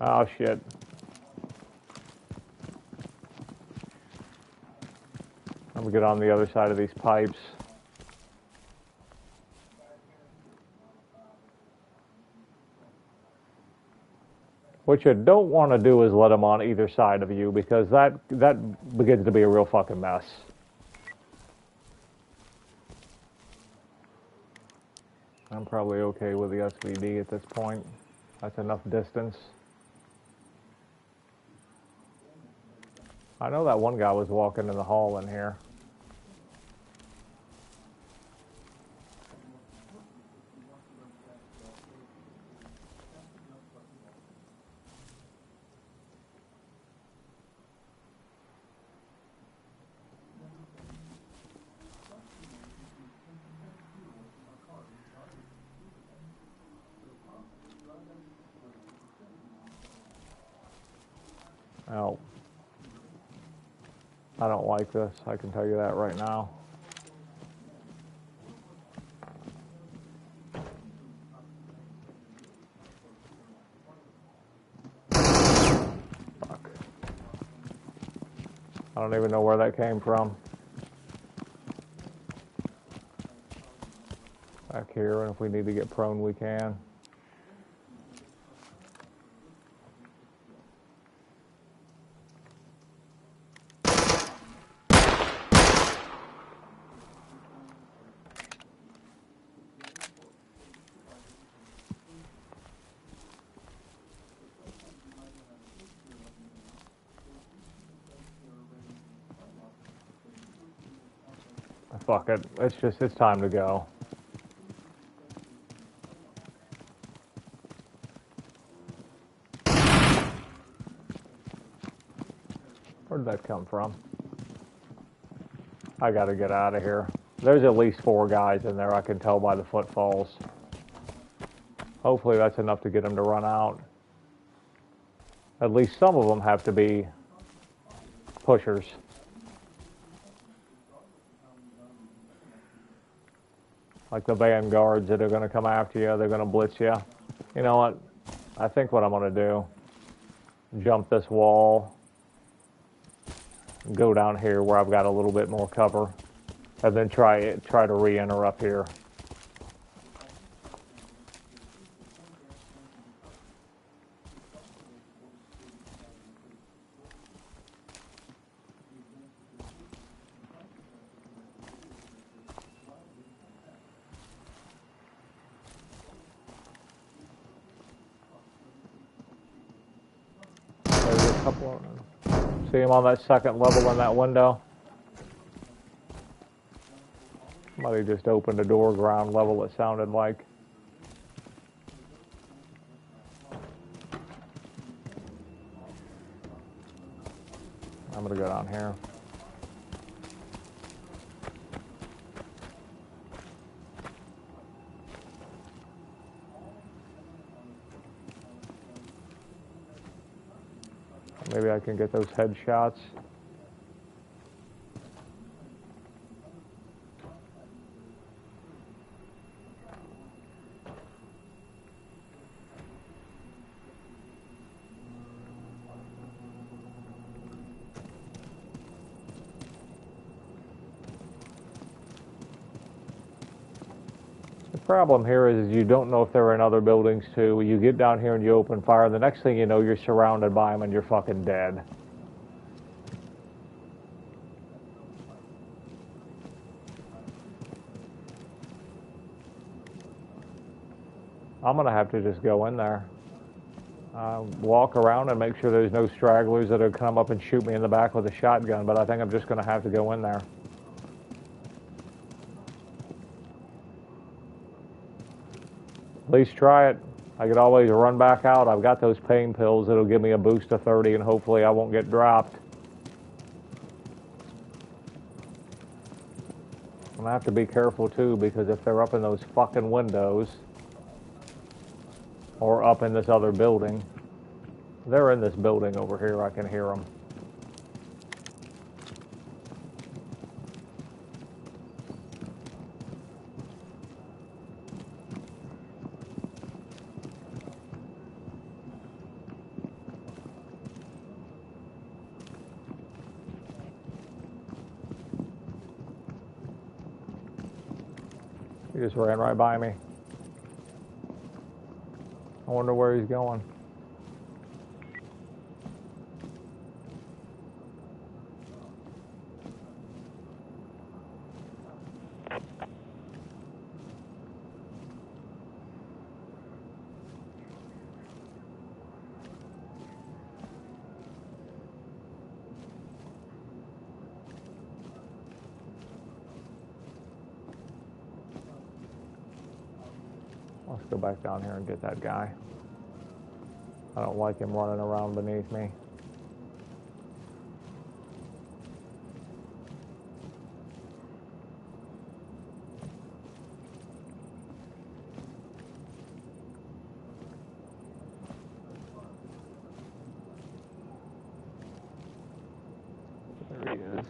Oh, shit. I'm going to get on the other side of these pipes. What you don't want to do is let them on either side of you, because that begins to be a real fucking mess. I'm probably okay with the SVD at this point. That's enough distance. I know that one guy was walking in the hall in here. Oh. I don't like this, I can tell you that right now. Fuck. I don't even know where that came from. Back here, and if we need to get prone, we can. Fuck it. It's time to go. Where'd that come from? I gotta get out of here. There's at least 4 guys in there, I can tell by the footfalls. Hopefully that's enough to get them to run out. At least some of them have to be pushers. Like the vanguards that are going to come after you, they're going to blitz you. You know what? I think what I'm going to do, jump this wall, go down here where I've got a little bit more cover, and then try to re-enter up here. See him on that second level in that window? Somebody just opened a door, ground level, it sounded like. I'm gonna go down here. Maybe I can get those headshots. The problem here is you don't know if they're in other buildings too. You get down here and you open fire, the next thing you know, you're surrounded by them and you're fucking dead. I'm gonna have to just go in there. Walk around and make sure there's no stragglers that'll come up and shoot me in the back with a shotgun, but I think I'm just gonna have to go in there. At least try it. I could always run back out. I've got those pain pills that'll give me a boost to 30 and hopefully I won't get dropped. I'm gonna have to be careful too, because if they're up in those fucking windows, or up in this other building. They're in this building over here. I can hear them. He just ran right by me. I wonder where he's going. Let's go back down here and get that guy. I don't like him running around beneath me. There he is.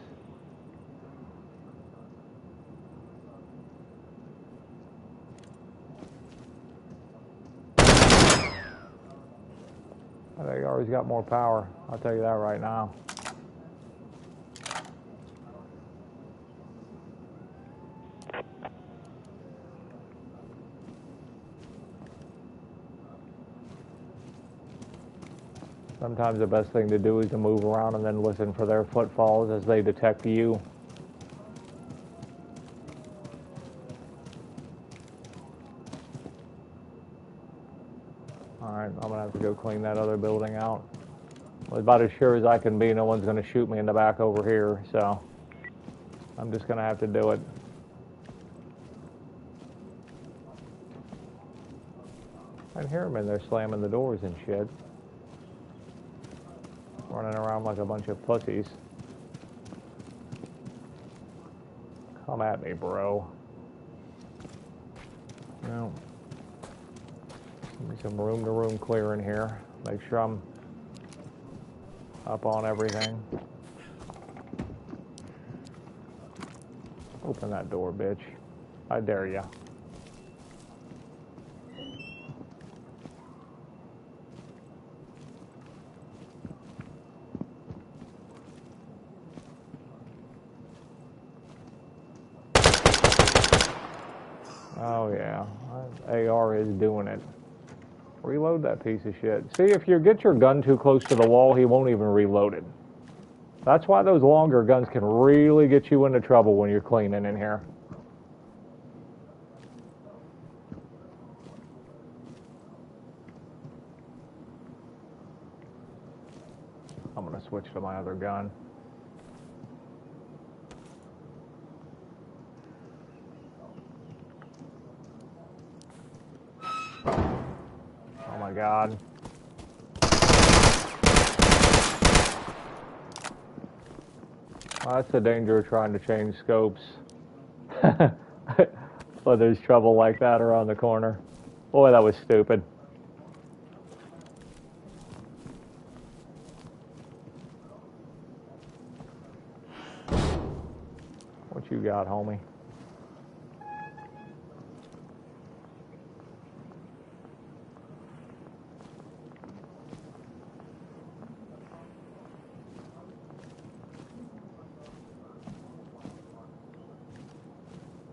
They always got more power. I'll tell you that right now. Sometimes the best thing to do is to move around and then listen for their footfalls as they detect you. Alright, I'm gonna have to go clean that other building out. Well, about as sure as I can be, no one's gonna shoot me in the back over here, so I'm just gonna have to do it. I can hear them in there slamming the doors and shit. Running around like a bunch of pussies. Come at me, bro. No. Give me some room-to-room clearing here. Make sure I'm up on everything. Open that door, bitch. I dare ya. Oh yeah, AR is doing it. Reload that piece of shit. See, if you get your gun too close to the wall, he won't even reload it. That's why those longer guns can really get you into trouble when you're cleaning in here. I'm gonna switch to my other gun. Oh my God. Well, that's the danger of trying to change scopes. But there's trouble like that around the corner. Boy, that was stupid. What you got, homie?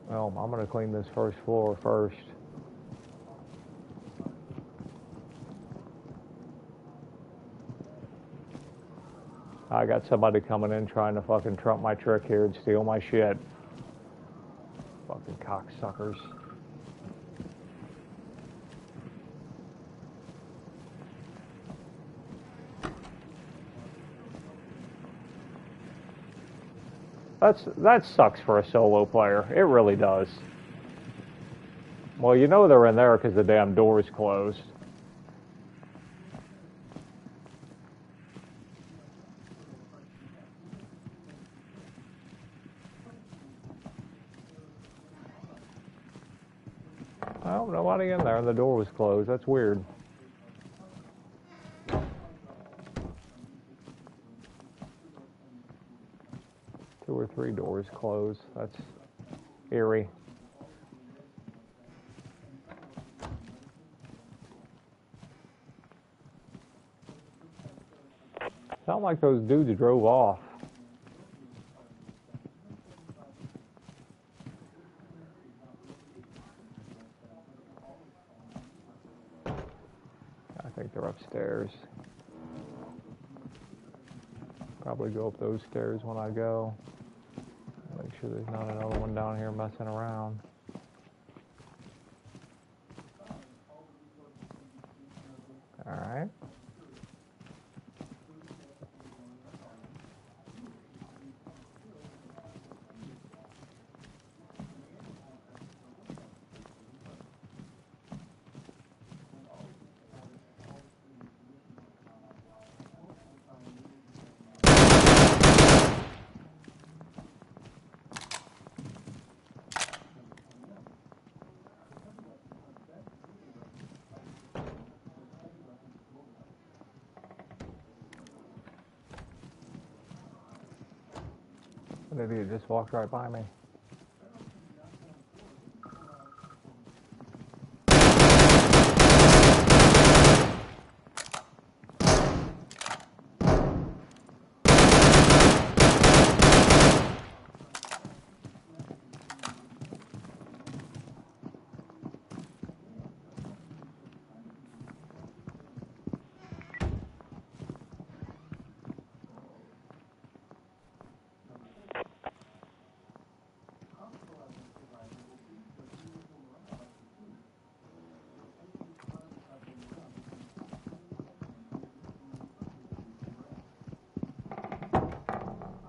Well, I'm going to clean this first floor first. I got somebody coming in trying to fucking trump my trick here and steal my shit. Fucking cocksuckers. That sucks for a solo player. It really does. Well, you know they're in there because the damn door is closed. Well, nobody in there and the door was closed. That's weird. doors closed. That's eerie. Sound like those dudes drove off. I think they're upstairs. Probably go up those stairs when I go. Make sure there's not another one down here messing around. All right. An idiot just walked right by me.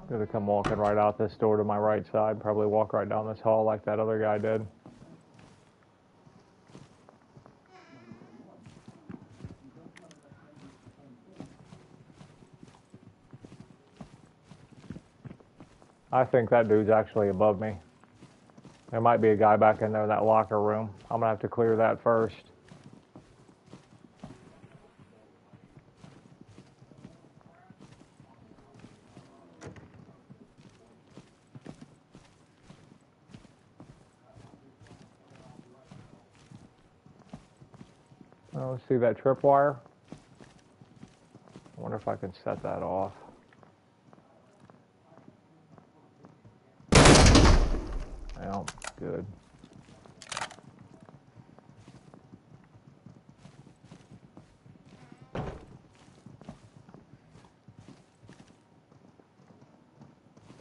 Gonna come walking right out this door to my right side. Probably walk right down this hall like that other guy did. I think that dude's actually above me. There might be a guy back in there in that locker room. I'm gonna have to clear that first. Oh, see that tripwire? I wonder if I can set that off. Well, good.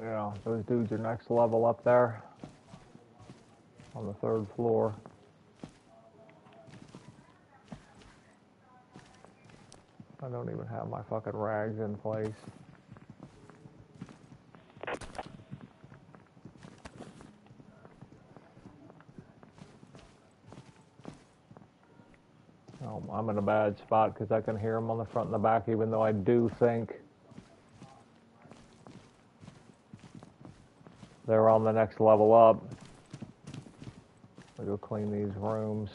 Yeah, those dudes are next level up there on the 3rd floor. I don't even have my fucking rags in place. Oh, I'm in a bad spot because I can hear them on the front and the back, even though I do think they're on the next level up. I'll go clean these rooms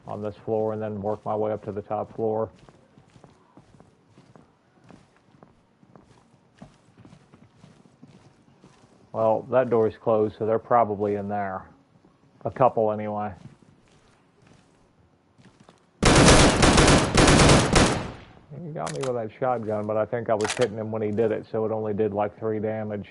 on this floor and then work my way up to the top floor. Well, that door is closed, so they're probably in there. A couple, anyway. He got me with that shotgun, but I think I was hitting him when he did it, so it only did like 3 damage.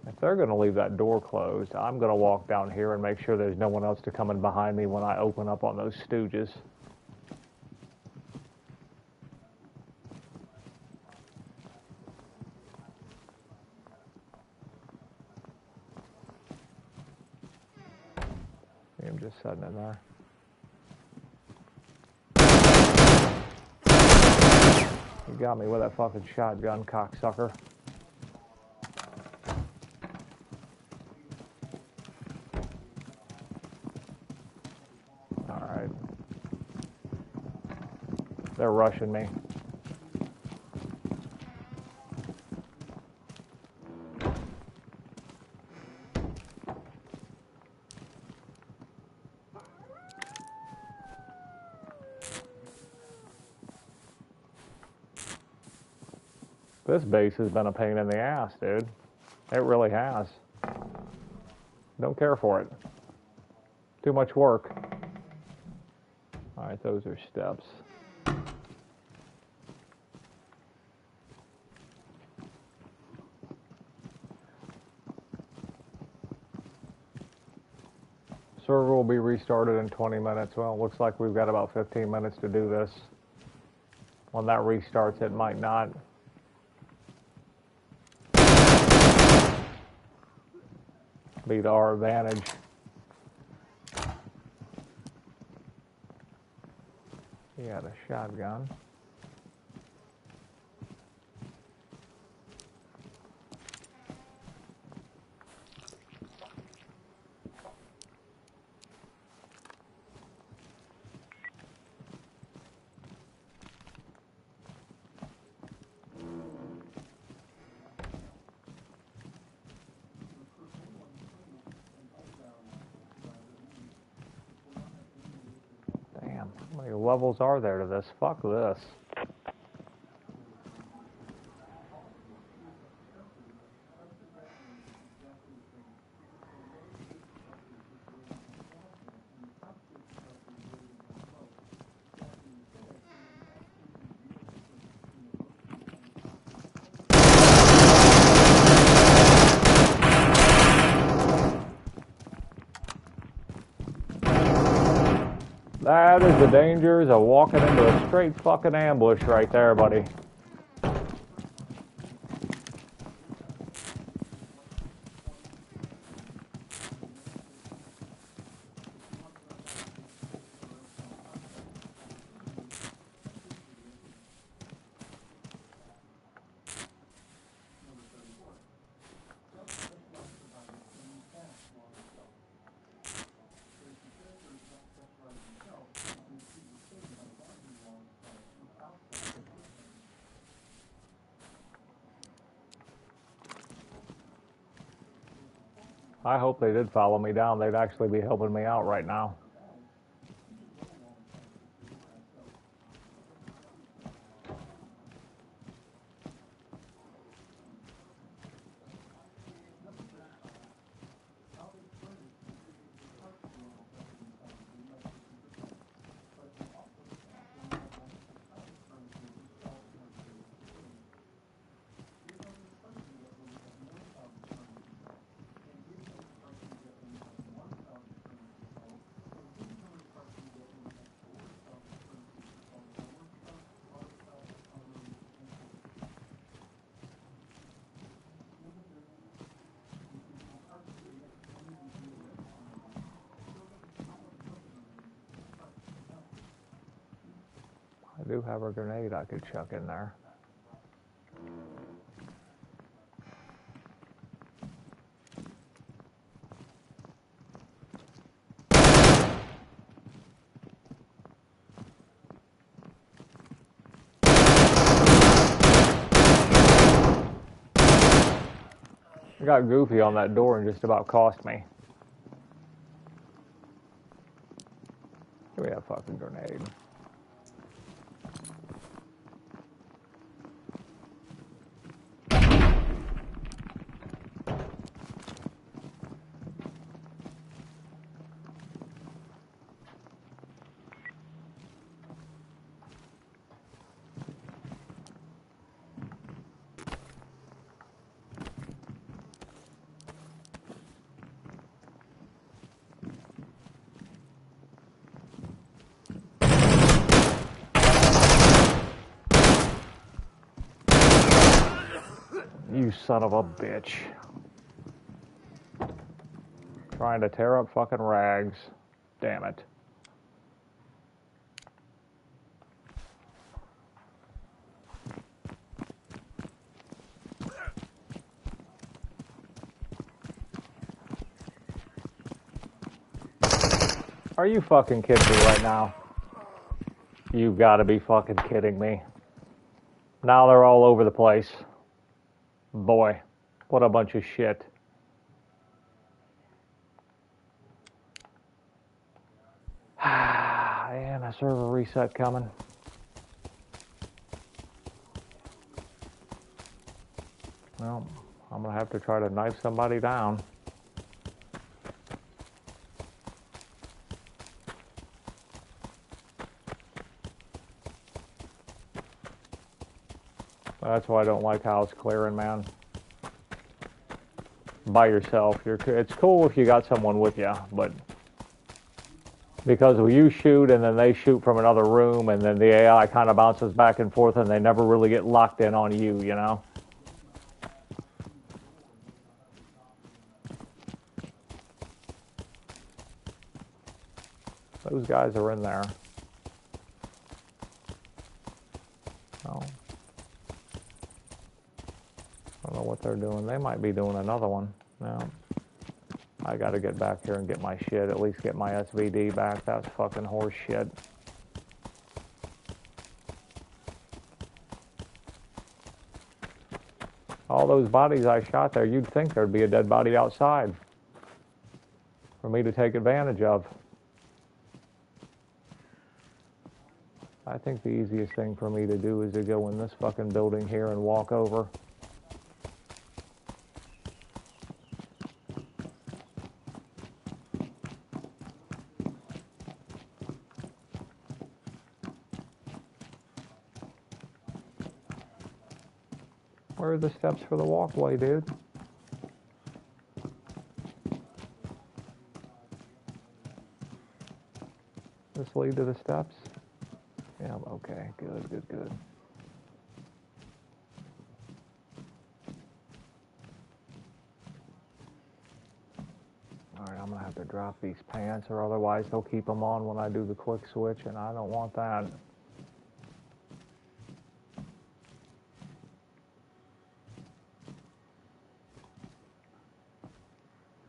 If they're going to leave that door closed, I'm going to walk down here and make sure there's no one else to come in behind me when I open up on those stooges. I'm just sitting in there. You got me with that fucking shotgun, cocksucker. Alright. They're rushing me. This base has been a pain in the ass, dude. It really has. Don't care for it. Too much work. Alright, those are steps. Server will be restarted in 20 minutes. Well, it looks like we've got about 15 minutes to do this. When that restarts, it might not. Be to our advantage. He had a shotgun. How many levels are there to this? Fuck this. That is the dangers of walking into a straight fucking ambush right there, buddy. I hope they did follow me down. They'd actually be helping me out right now. I do have a grenade I could chuck in there. I got goofy on that door and just about cost me. Give me that fucking grenade. You son of a bitch. Trying to tear up fucking rags. Damn it. Are you fucking kidding me right now? You've got to be fucking kidding me. Now they're all over the place. Boy, what a bunch of shit. And a server reset coming. Well, I'm gonna have to try to knife somebody down. That's why I don't like house clearing, man. By yourself, it's cool if you got someone with you, but because you shoot and then they shoot from another room and then the AI kind of bounces back and forth and they never really get locked in on you, you know? Those guys are in there. Oh. I don't know what they're doing. They might be doing another one. No. I gotta get back here and get my shit, at least get my SVD back. That's fucking horse shit. All those bodies I shot there, you'd think there'd be a dead body outside for me to take advantage of. I think the easiest thing for me to do is to go in this fucking building here and walk over. Where are the steps for the walkway, dude? This lead to the steps? Yeah, okay, good, good, good. Alright, I'm gonna have to drop these pants or otherwise they'll keep them on when I do the quick switch and I don't want that.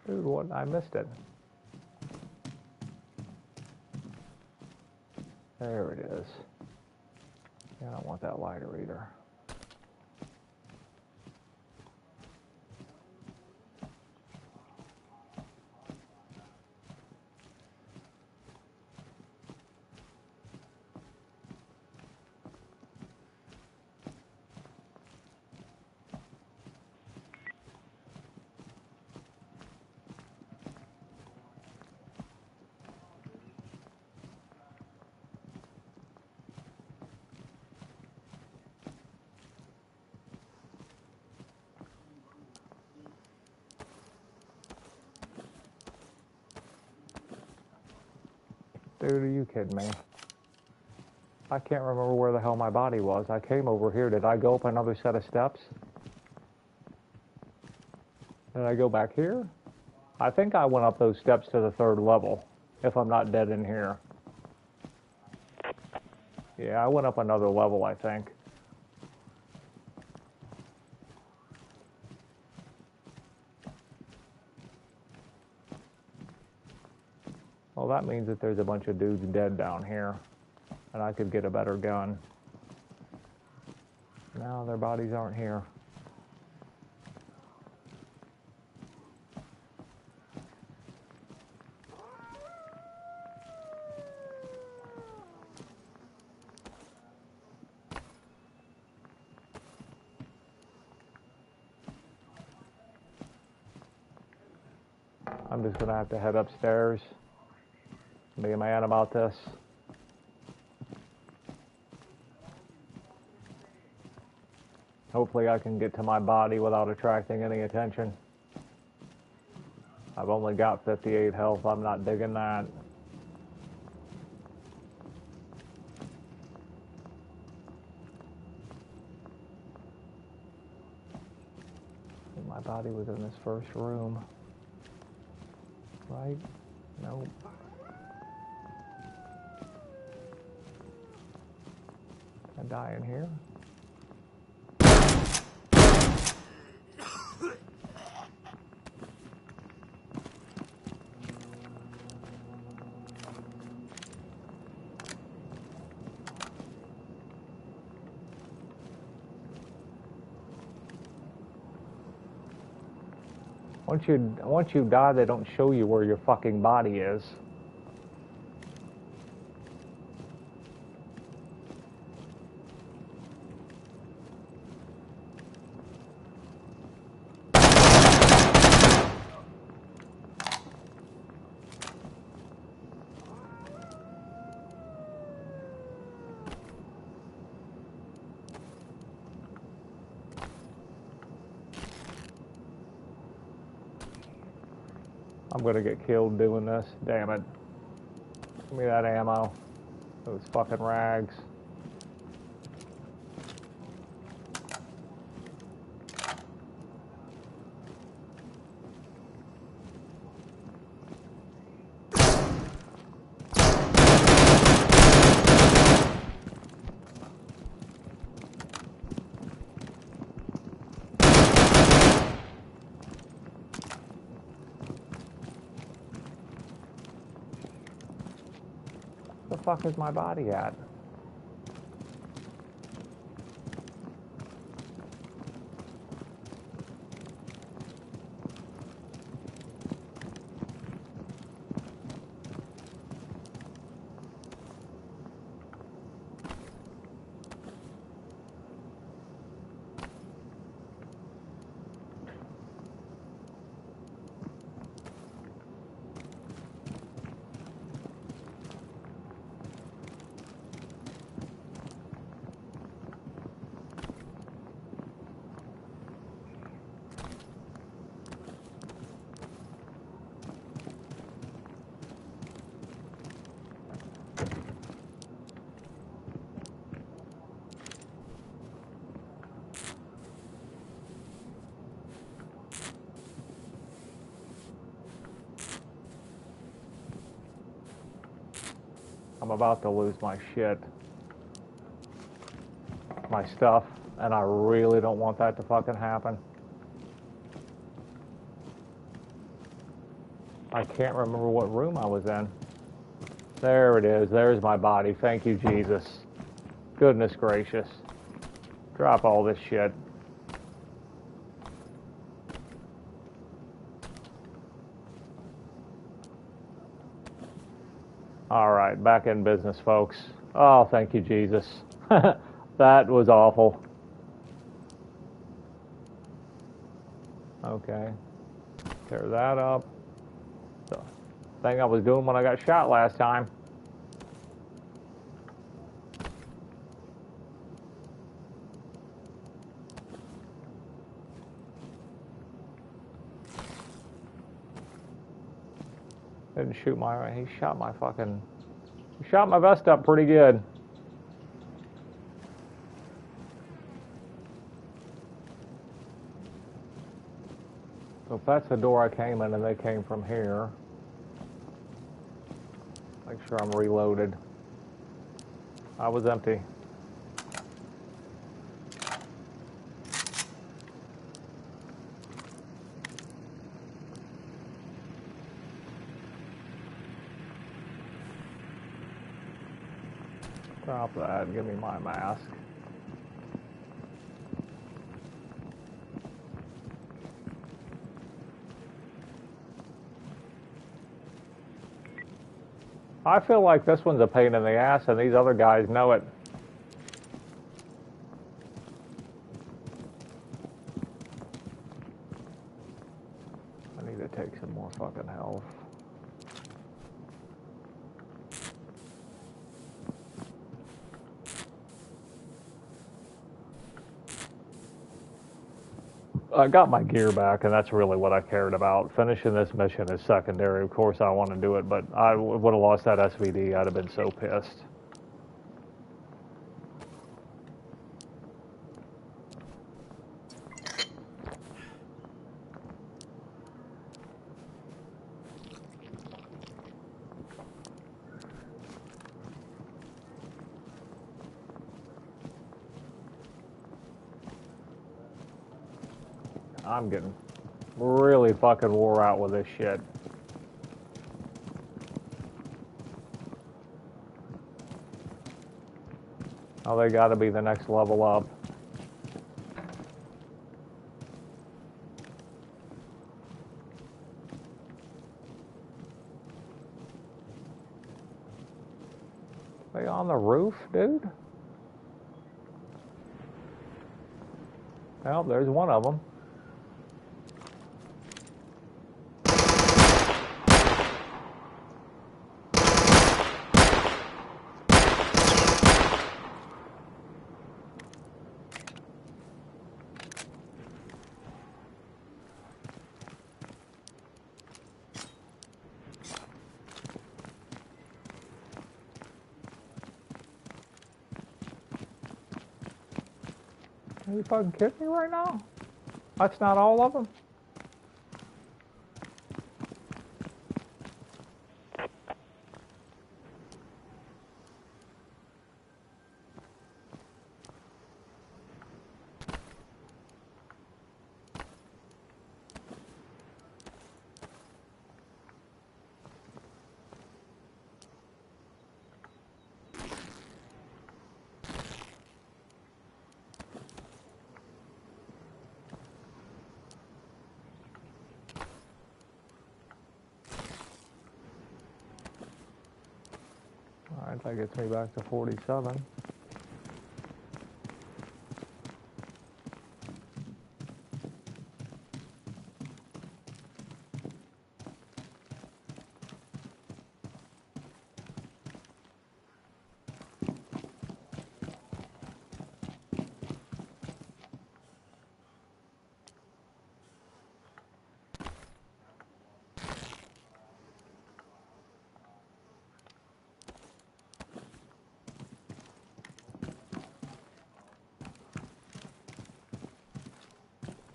Dude, what? I missed it. There it is. Yeah, I don't want that lighter either. Dude, are you kidding me? I can't remember where the hell my body was. I came over here. Did I go up another set of steps? Did I go back here? I think I went up those steps to the 3rd level, if I'm not dead in here. Yeah, I went up another level, I think. Well, that means that there's a bunch of dudes dead down here, and I could get a better gun. No, their bodies aren't here. I'm just gonna have to head upstairs. Be a man about this. Hopefully I can get to my body without attracting any attention. I've only got 58 health. I'm not digging that. My body was in this first room. Right? Nope. I die in here? Once you die, they don't show you where your fucking body is. I'm gonna get killed doing this. Damn it. Give me that ammo. Those fucking rags. Where the fuck is my body at? I'm about to lose my shit. My stuff. And I really don't want that to fucking happen. I can't remember what room I was in. There it is. There's my body. Thank you, Jesus. Goodness gracious. Drop all this shit. All right, back in business, folks. Oh, thank you, Jesus. That was awful. Okay. Tear that up. The thing I was doing when I got shot last time. Didn't shoot my, he shot my fucking, he shot my vest up pretty good. So if that's the door I came in and they came from here, make sure I'm reloaded. I was empty. Drop that and give me my mask. I feel like this one's a pain in the ass and these other guys know it. I need to take some more fucking health. I got my gear back, and that's really what I cared about. Finishing this mission is secondary. Of course, I want to do it, but I would have lost that SVD. I'd have been so pissed. I'm getting really fucking wore out with this shit. Oh, they gotta be the next level up. They on the roof, dude? Well, there's one of them. Are you fucking kidding me right now? That's not all of them? Alright, that gets me back to 47.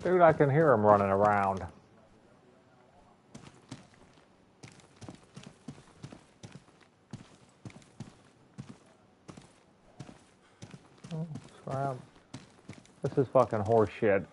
Dude, I can hear him running around. Oh, crap. This is fucking horse shit.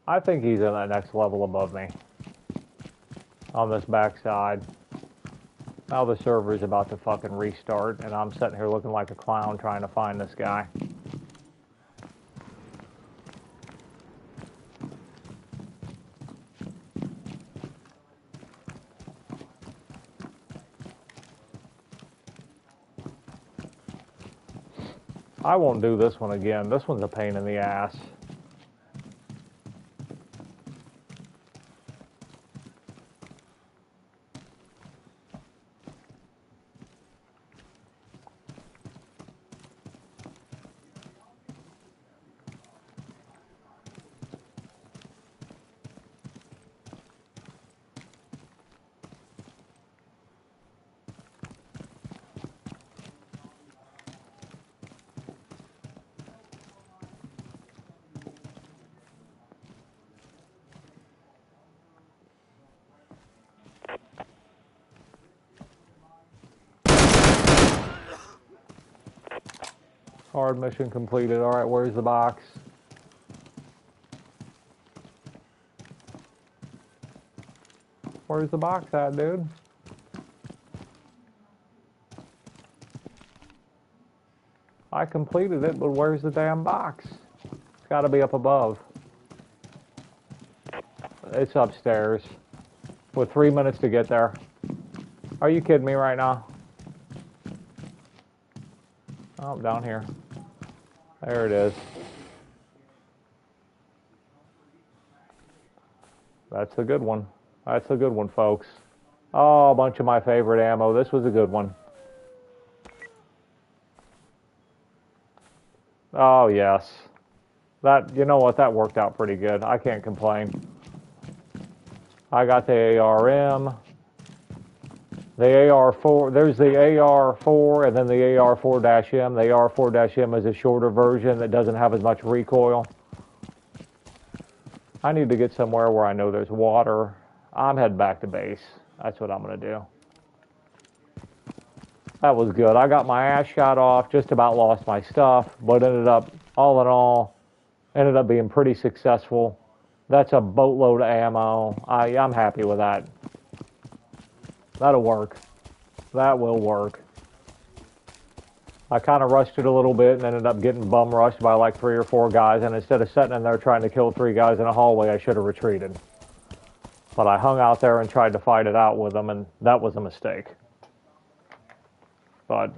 I think he's in that next level above me. On this backside. Now the server is about to fucking restart, and I'm sitting here looking like a clown trying to find this guy. I won't do this one again. This one's a pain in the ass. Hard mission completed. Alright, where's the box? Where's the box at, dude? I completed it, but where's the damn box? It's gotta be up above. It's upstairs. With 3 minutes to get there. Are you kidding me right now? Oh, down here. There it is. That's a good one. That's a good one, folks. Oh, a bunch of my favorite ammo. This was a good one. Oh, yes. That, you know what, that worked out pretty good. I can't complain. I got the ARM. The AR4, there's the AR4 and then the AR4-M. The AR4-M is a shorter version that doesn't have as much recoil. I need to get somewhere where I know there's water. I'm heading back to base. That's what I'm going to do. That was good. I got my ass shot off, just about lost my stuff, but ended up, all in all, ended up being pretty successful. That's a boatload of ammo. I'm happy with that. That'll work. That will work. I kind of rushed it a little bit and ended up getting bum rushed by like 3 or 4 guys, and instead of sitting in there trying to kill 3 guys in a hallway, I should have retreated. But I hung out there and tried to fight it out with them, and that was a mistake. But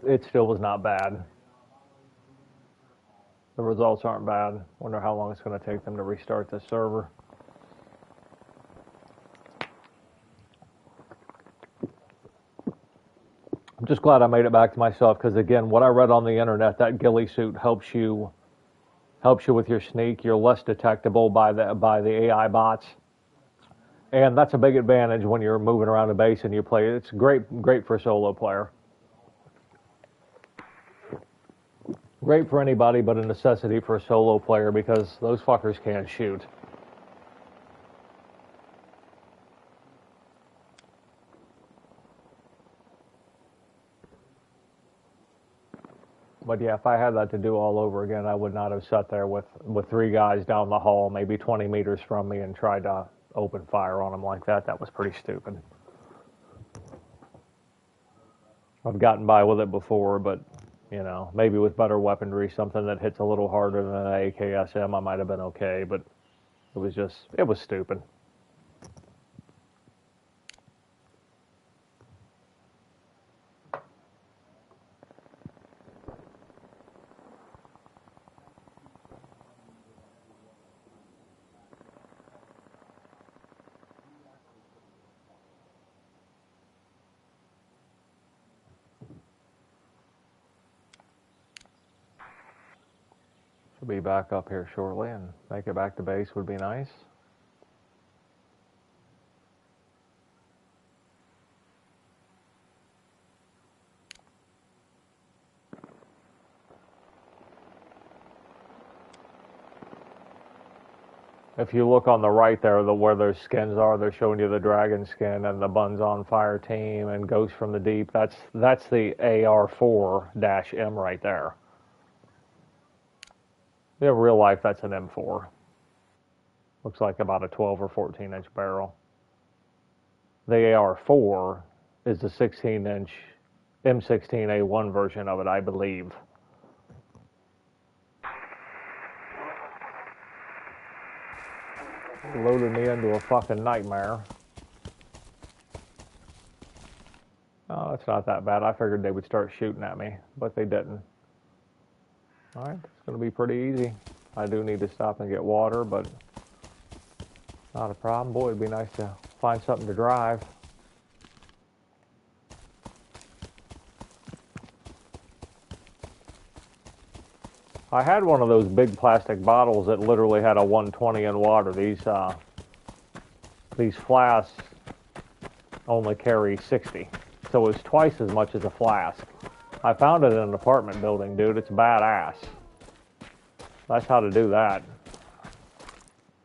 it still was not bad. The results aren't bad. Wonder how long it's going to take them to restart this server. just glad I made it back to myself, because again, what I read on the internet, that ghillie suit helps you with your sneak. You're less detectable by the AI bots, and that's a big advantage when you're moving around the base and you play. It's great for a solo player. Great for anybody, but a necessity for a solo player because those fuckers can't shoot. But yeah, if I had that to do all over again, I would not have sat there with 3 guys down the hall, maybe 20 meters from me, and tried to open fire on them like that. That was pretty stupid. I've gotten by with it before, but, you know, maybe with better weaponry, something that hits a little harder than an AKSM, I might have been okay, but it was stupid. Should be back up here shortly, and make it back to base would be nice. If you look on the right there, where those skins are, they're showing you the dragon skin and the Buns on Fire team and Ghost from the Deep. That's the AR4-M right there. In real life, that's an M4. Looks like about a 12 or 14-inch barrel. The AR4 is the 16-inch M16A1 version of it, I believe. Loaded me into a fucking nightmare. Oh, it's not that bad. I figured they would start shooting at me, but they didn't. Alright, it's going to be pretty easy. I do need to stop and get water, but not a problem. Boy, it'd be nice to find something to drive. I had one of those big plastic bottles that literally had a 120 in water. These flasks only carry 60, so it's twice as much as a flask. I found it in an apartment building, dude. It's badass. That's how to do that.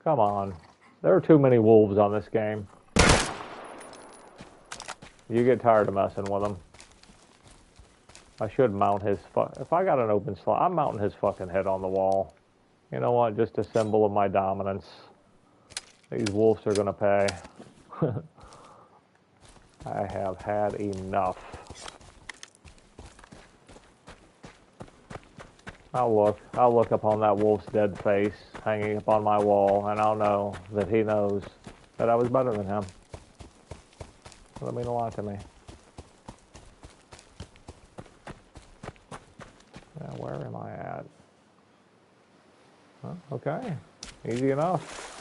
Come on. There are too many wolves on this game. You get tired of messing with them. I should mount his... If I got an open slot, I'm mounting his fucking head on the wall. You know what? Just a symbol of my dominance. These wolves are gonna pay. I have had enough. I'll look upon that wolf's dead face hanging up on my wall, and I'll know that he knows that I was better than him. That'll mean a lot to me. Yeah, where am I at? Huh? Okay, easy enough.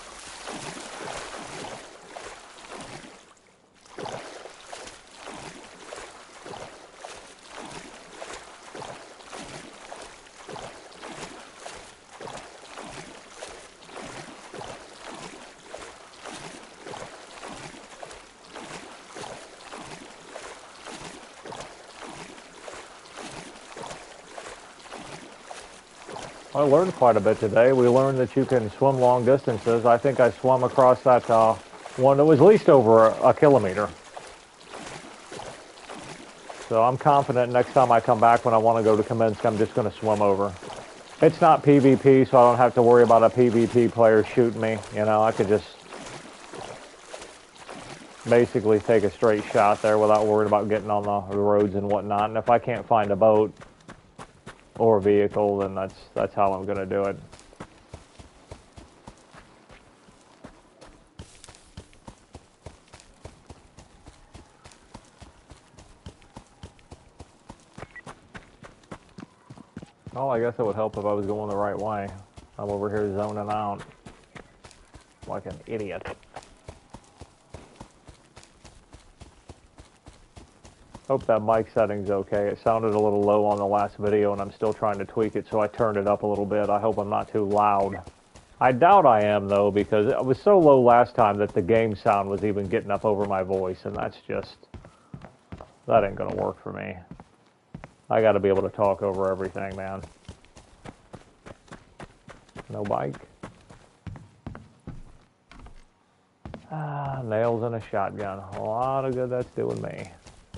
I learned quite a bit today. We learned that you can swim long distances. I think I swam across that one that was at least over a kilometer. So I'm confident next time I come back when I want to go to Kamensk, I'm just going to swim over. It's not PvP, so I don't have to worry about a PvP player shooting me. You know, I could just basically take a straight shot there without worrying about getting on the roads and whatnot. And if I can't find a boat or a vehicle, then that's how I'm going to do it. Well, I guess it would help if I was going the right way. I'm over here zoning out like an idiot. Hope that mic setting's okay. It sounded a little low on the last video, and I'm still trying to tweak it, so I turned it up a little bit. I hope I'm not too loud. I doubt I am, though, because it was so low last time that the game sound was even getting up over my voice, and that's just... that ain't gonna work for me. I gotta be able to talk over everything, man. No bike. Ah, nails and a shotgun. A lot of good that's doing me,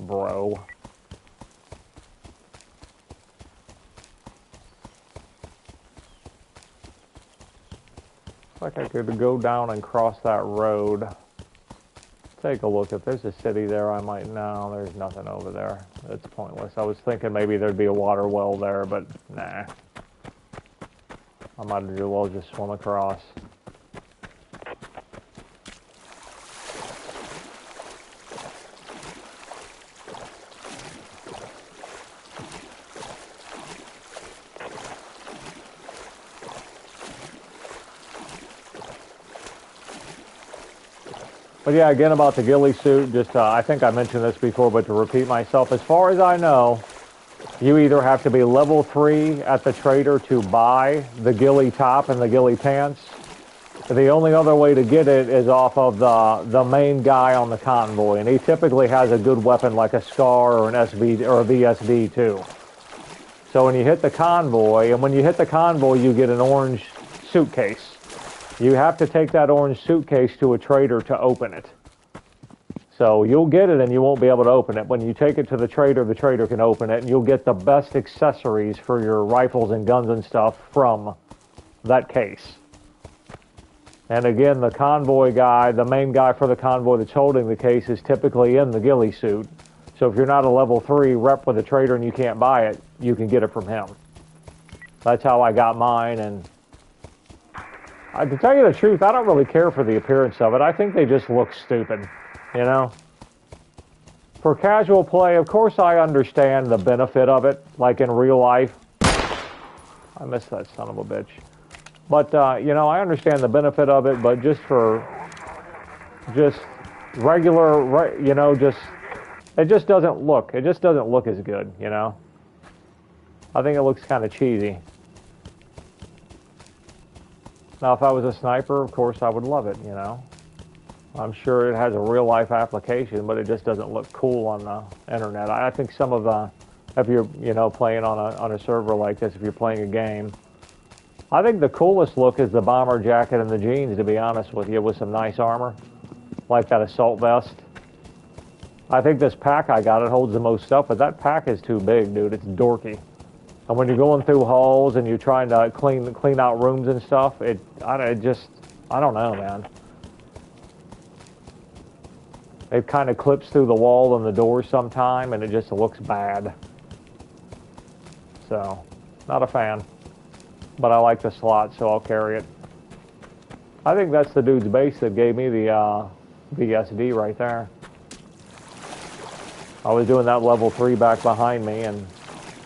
bro. Looks like I could go down and cross that road. Take a look. If there's a city there, I might... no, there's nothing over there. It's pointless. I was thinking maybe there'd be a water well there, but nah. I might as well just swim across. But yeah, again about the ghillie suit, just I think I mentioned this before, but to repeat myself, as far as I know, you either have to be level 3 at the trader to buy the ghillie top and the ghillie pants. The only other way to get it is off of the main guy on the convoy, and he typically has a good weapon like a SCAR or an SV or a VSD too. So when you hit the convoy, and when you hit the convoy, you get an orange suitcase. You have to take that orange suitcase to a trader to open it. So you'll get it and you won't be able to open it. When you take it to the trader can open it, and you'll get the best accessories for your rifles and guns and stuff from that case. And again, the convoy guy, the main guy for the convoy that's holding the case is typically in the ghillie suit. So if you're not a level 3 rep with a trader and you can't buy it, you can get it from him. That's how I got mine, and to tell you the truth, I don't really care for the appearance of it. I think they just look stupid, you know? For casual play, of course I understand the benefit of it, like in real life. I missed that son of a bitch. But, you know, I understand the benefit of it, but just for just regular, you know, just, it just doesn't look as good, you know? I think it looks kind of cheesy. Now, if I was a sniper, of course, I would love it, you know. I'm sure it has a real-life application, but it just doesn't look cool on the internet. I think some of the, if you're, you know, playing on a server like this, if you're playing a game, I think the coolest look is the bomber jacket and the jeans, to be honest with you, with some nice armor, like that assault vest. I think this pack I got, it holds the most stuff, but that pack is too big, dude. It's dorky. And when you're going through halls and you're trying to clean out rooms and stuff, I don't know, man. It kind of clips through the wall and the doors sometime, and it just looks bad. So, not a fan. But I like the slot, so I'll carry it. I think that's the dude's base that gave me the VSD right there. I was doing that level 3 back behind me, and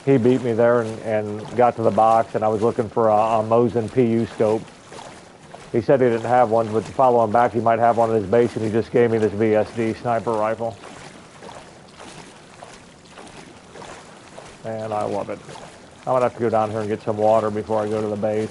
he beat me there and got to the box, and I was looking for a Mosin PU scope. He said he didn't have one, but to follow him back, he might have one at his base, and he just gave me this VSD sniper rifle. And I love it. I'm going to have to go down here and get some water before I go to the base.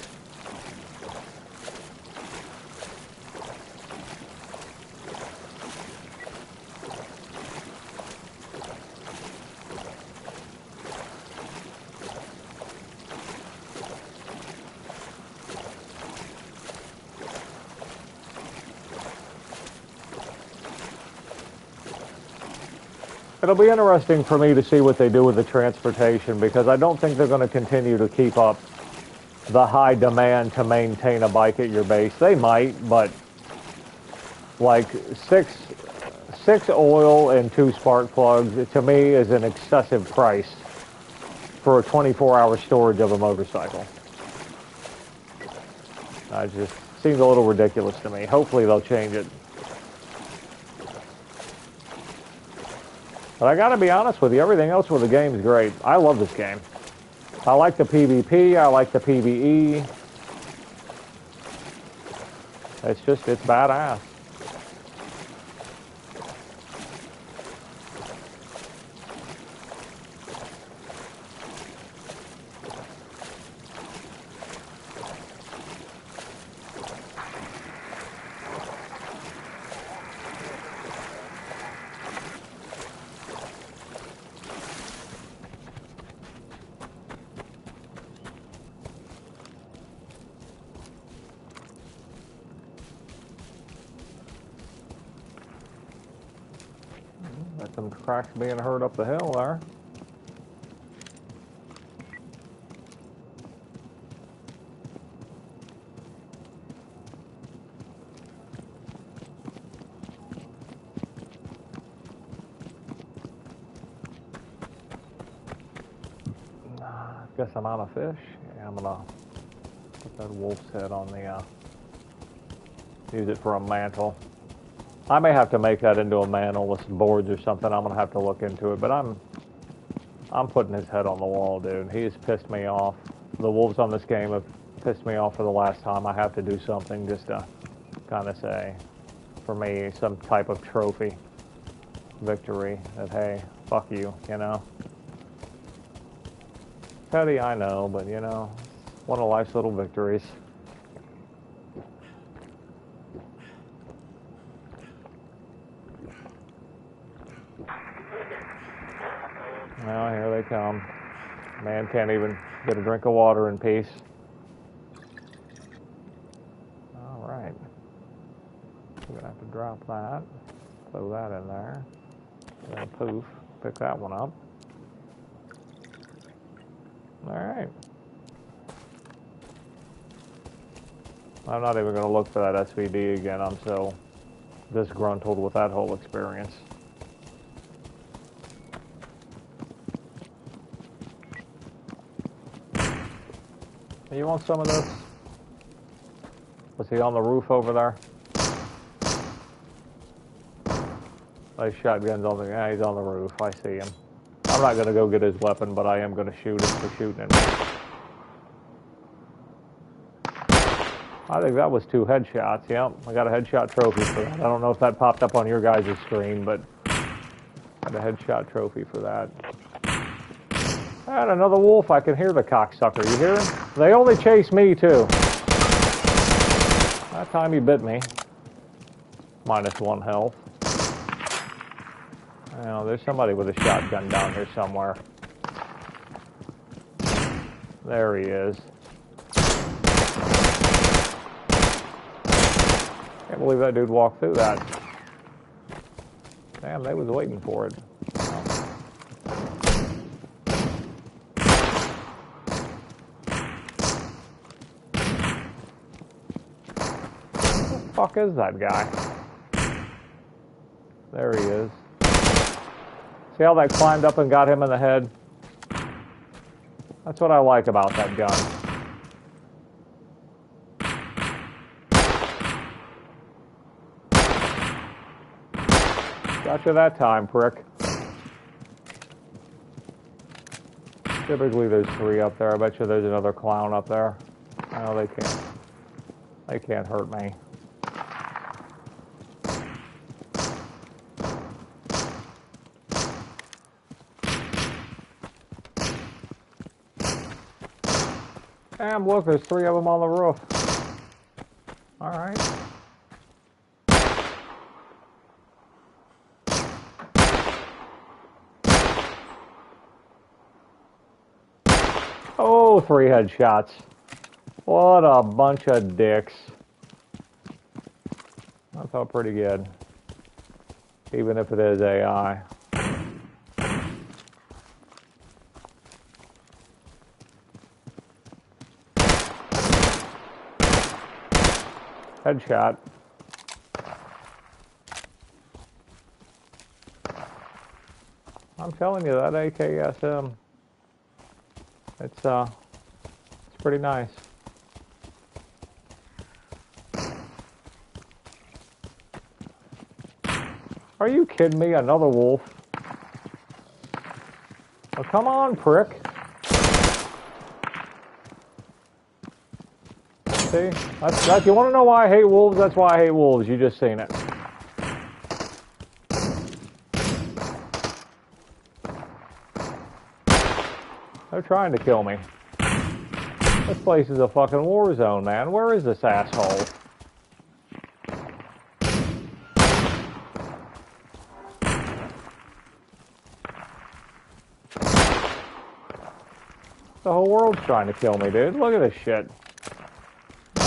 It'll be interesting for me to see what they do with the transportation, because I don't think they're going to continue to keep up the high demand to maintain a bike at your base. They might, but like six oil and 2 spark plugs, to me, is an excessive price for a 24-hour storage of a motorcycle. It just seems a little ridiculous to me. Hopefully they'll change it. But I gotta be honest with you, everything else with the game is great. I love this game. I like the PvP, I like the PvE. It's badass. Got some cracks being heard up the hill there. Guess I'm out of fish. Yeah, I'm gonna put that wolf's head on the, use it for a mantle. I may have to make that into a mantle with some boards or something. I'm gonna have to look into it, but I'm putting his head on the wall, dude. He has pissed me off. The wolves on this game have pissed me off for the last time. I have to do something just to kind of say, for me, some type of trophy victory that, hey, fuck you, you know? Petty, I know, but you know, one of life's little victories. Well, here they come. Man can't even get a drink of water in peace. All right. We're gonna have to drop that. Throw that in there. And then poof, pick that one up. All right. I'm not even going to look for that SVD again. I'm so disgruntled with that whole experience. You want some of this? Was he on the roof over there? Those shotguns on the... Yeah, he's on the roof. I see him. I'm not going to go get his weapon, but I am going to shoot him for shooting him. I think that was 2 headshots. Yep, I got a headshot trophy for that. I don't know if that popped up on your guys' screen, but got a headshot trophy for that. And another wolf. I can hear the cocksucker. You hear him? They only chase me, too. That time he bit me. -1 health. Oh, there's somebody with a shotgun down here somewhere. There he is. Can't believe that dude walked through that. Damn, they was waiting for it. Who the fuck is that guy? There he is. See how that climbed up and got him in the head? That's what I like about that gun. Got you that time, prick. Typically there's 3 up there. I bet you there's another clown up there. No, they can't. They can't hurt me. Damn, look, there's 3 of them on the roof. All right. Oh, 3 headshots. What a bunch of dicks. That felt pretty good. Even if it is AI. Headshot. I'm telling you, that AKSM, it's pretty nice. Are you kidding me? Another wolf? Oh, come on, prick. See? That's, you want to know why I hate wolves? That's why I hate wolves. You just seen it. They're trying to kill me. This place is a fucking war zone, man. Where is this asshole? The whole world's trying to kill me, dude. Look at this shit.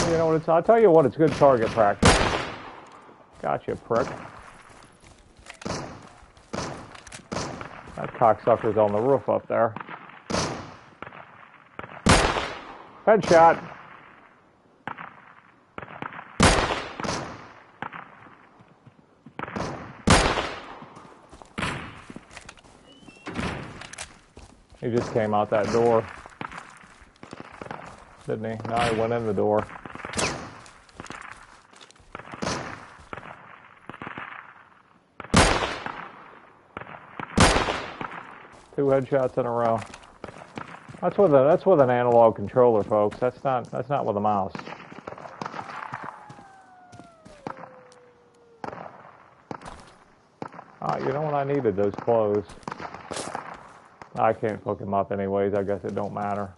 You know what it's... I'll tell you what, it's good target practice. Gotcha, prick. That cocksucker's on the roof up there. Headshot. He just came out that door. Didn't he? No, he went in the door. Two headshots in a row. That's with an analog controller, folks. That's not with a mouse. You know what? I needed those clothes. I can't hook him up anyways. I guess it don't matter.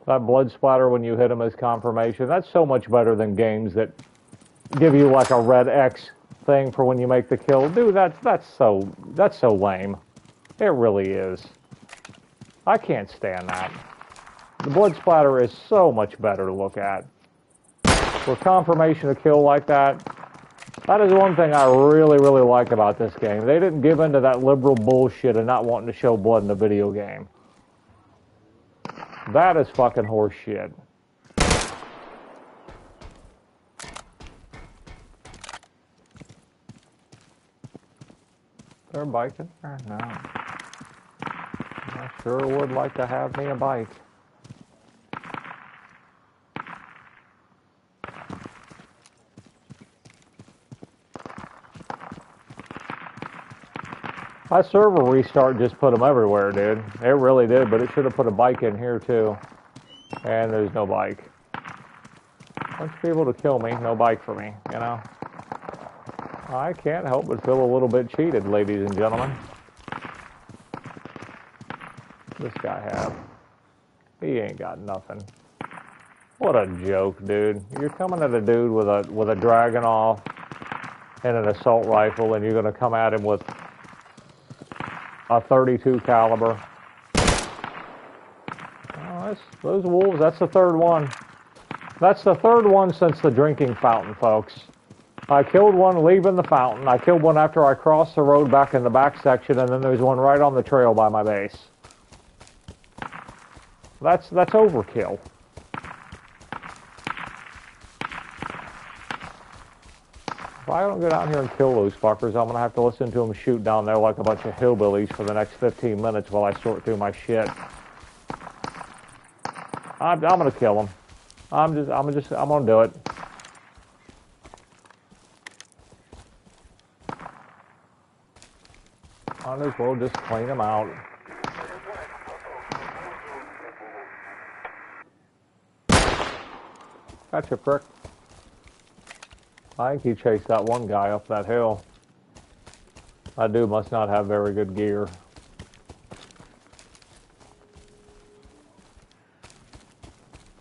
That blood splatter when you hit him is confirmation. That's so much better than games that give you like a red X thing for when you make the kill. Dude, that's so lame. It really is. I can't stand that. The blood splatter is so much better to look at. For confirmation of kill like that, that is one thing I really, really like about this game. They didn't give into that liberal bullshit of not wanting to show blood in a video game. That is fucking horse shit. They're biking? No. I sure would like to have me a bike. My server restart just put them everywhere, dude. It really did, but it should have put a bike in here too. And there's no bike. Bunch of people to kill me, no bike for me, you know? I can't help but feel a little bit cheated, ladies and gentlemen. This guy have. He ain't got nothing. What a joke, dude. You're coming at a dude with a dragon off and an assault rifle, and you're gonna come at him with a .32 caliber. Oh, those wolves, that's the third one. That's the third one since the drinking fountain, folks. I killed one leaving the fountain. I killed one after I crossed the road back in the back section, and then there's one right on the trail by my base. That's overkill. If I don't get out here and kill those fuckers, I'm going to have to listen to them shoot down there like a bunch of hillbillies for the next 15 minutes while I sort through my shit. I'm going to kill them. I'm going to do it. Might as well just clean them out. Gotcha, prick. I think he chased that one guy up that hill. That dude must not have very good gear.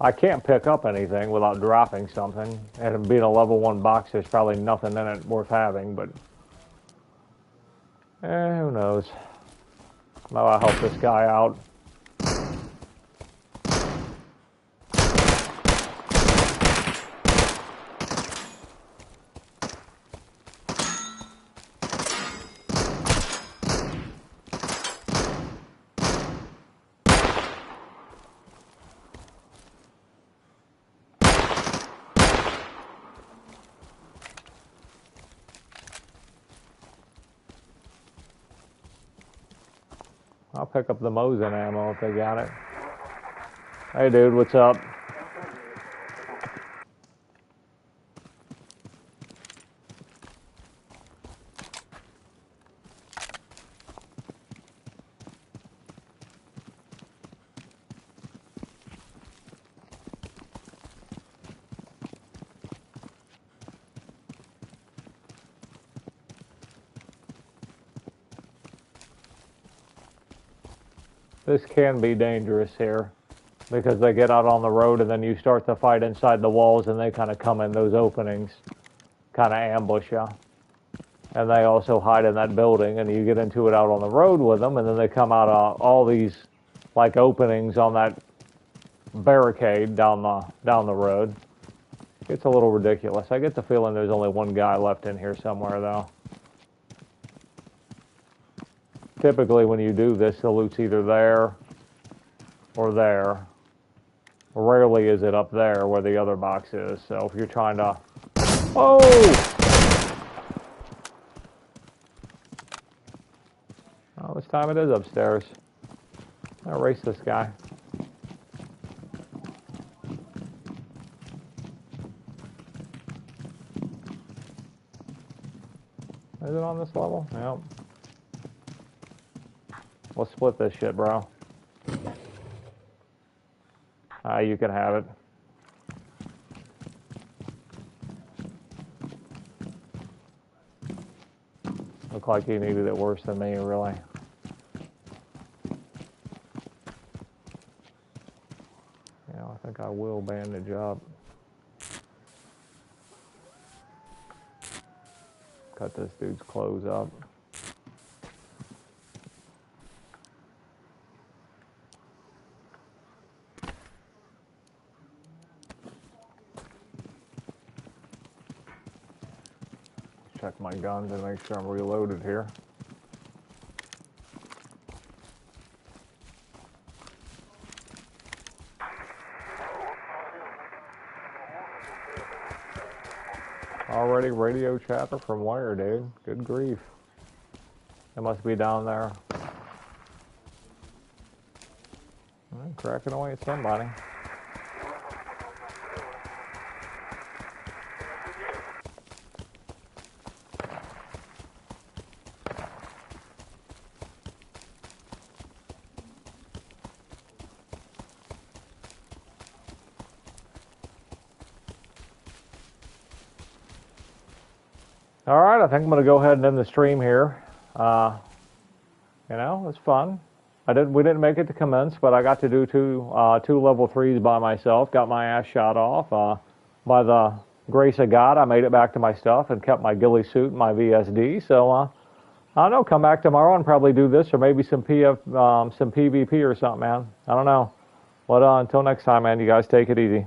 I can't pick up anything without dropping something. And being a level 1 box, there's probably nothing in it worth having, but who knows? Now I'll help this guy out. I'll pick up the Mosin ammo if they got it. Hey dude, what's up? This can be dangerous here because they get out on the road and then you start to fight inside the walls and they kind of come in those openings, kind of ambush you. And they also hide in that building and you get into it out on the road with them and then they come out of all these like openings on that barricade down the road. It's a little ridiculous. I get the feeling there's only one guy left in here somewhere, though. Typically, when you do this, the loot's either there or there. Rarely is it up there where the other box is. So if you're trying to... Oh! Oh, this time it is upstairs. I'll erase this guy. Is it on this level? Yep. Let's split this shit, bro. You can have it. Look like he needed it worse than me, really. Yeah, I think I will bandage up. Cut this dude's clothes up. Check my guns and make sure I'm reloaded here. Already radio chatter from where, dude? Good grief. It must be down there. I'm cracking away at somebody. All right, I think I'm going to go ahead and end the stream here. You know, it's fun. We didn't make it to commence, but I got to do two level 3s by myself. Got my ass shot off. By the grace of God, I made it back to my stuff and kept my ghillie suit and my VSD. So I don't know. Come back tomorrow and probably do this or maybe some PvP or something, man. I don't know. But until next time, man, you guys take it easy.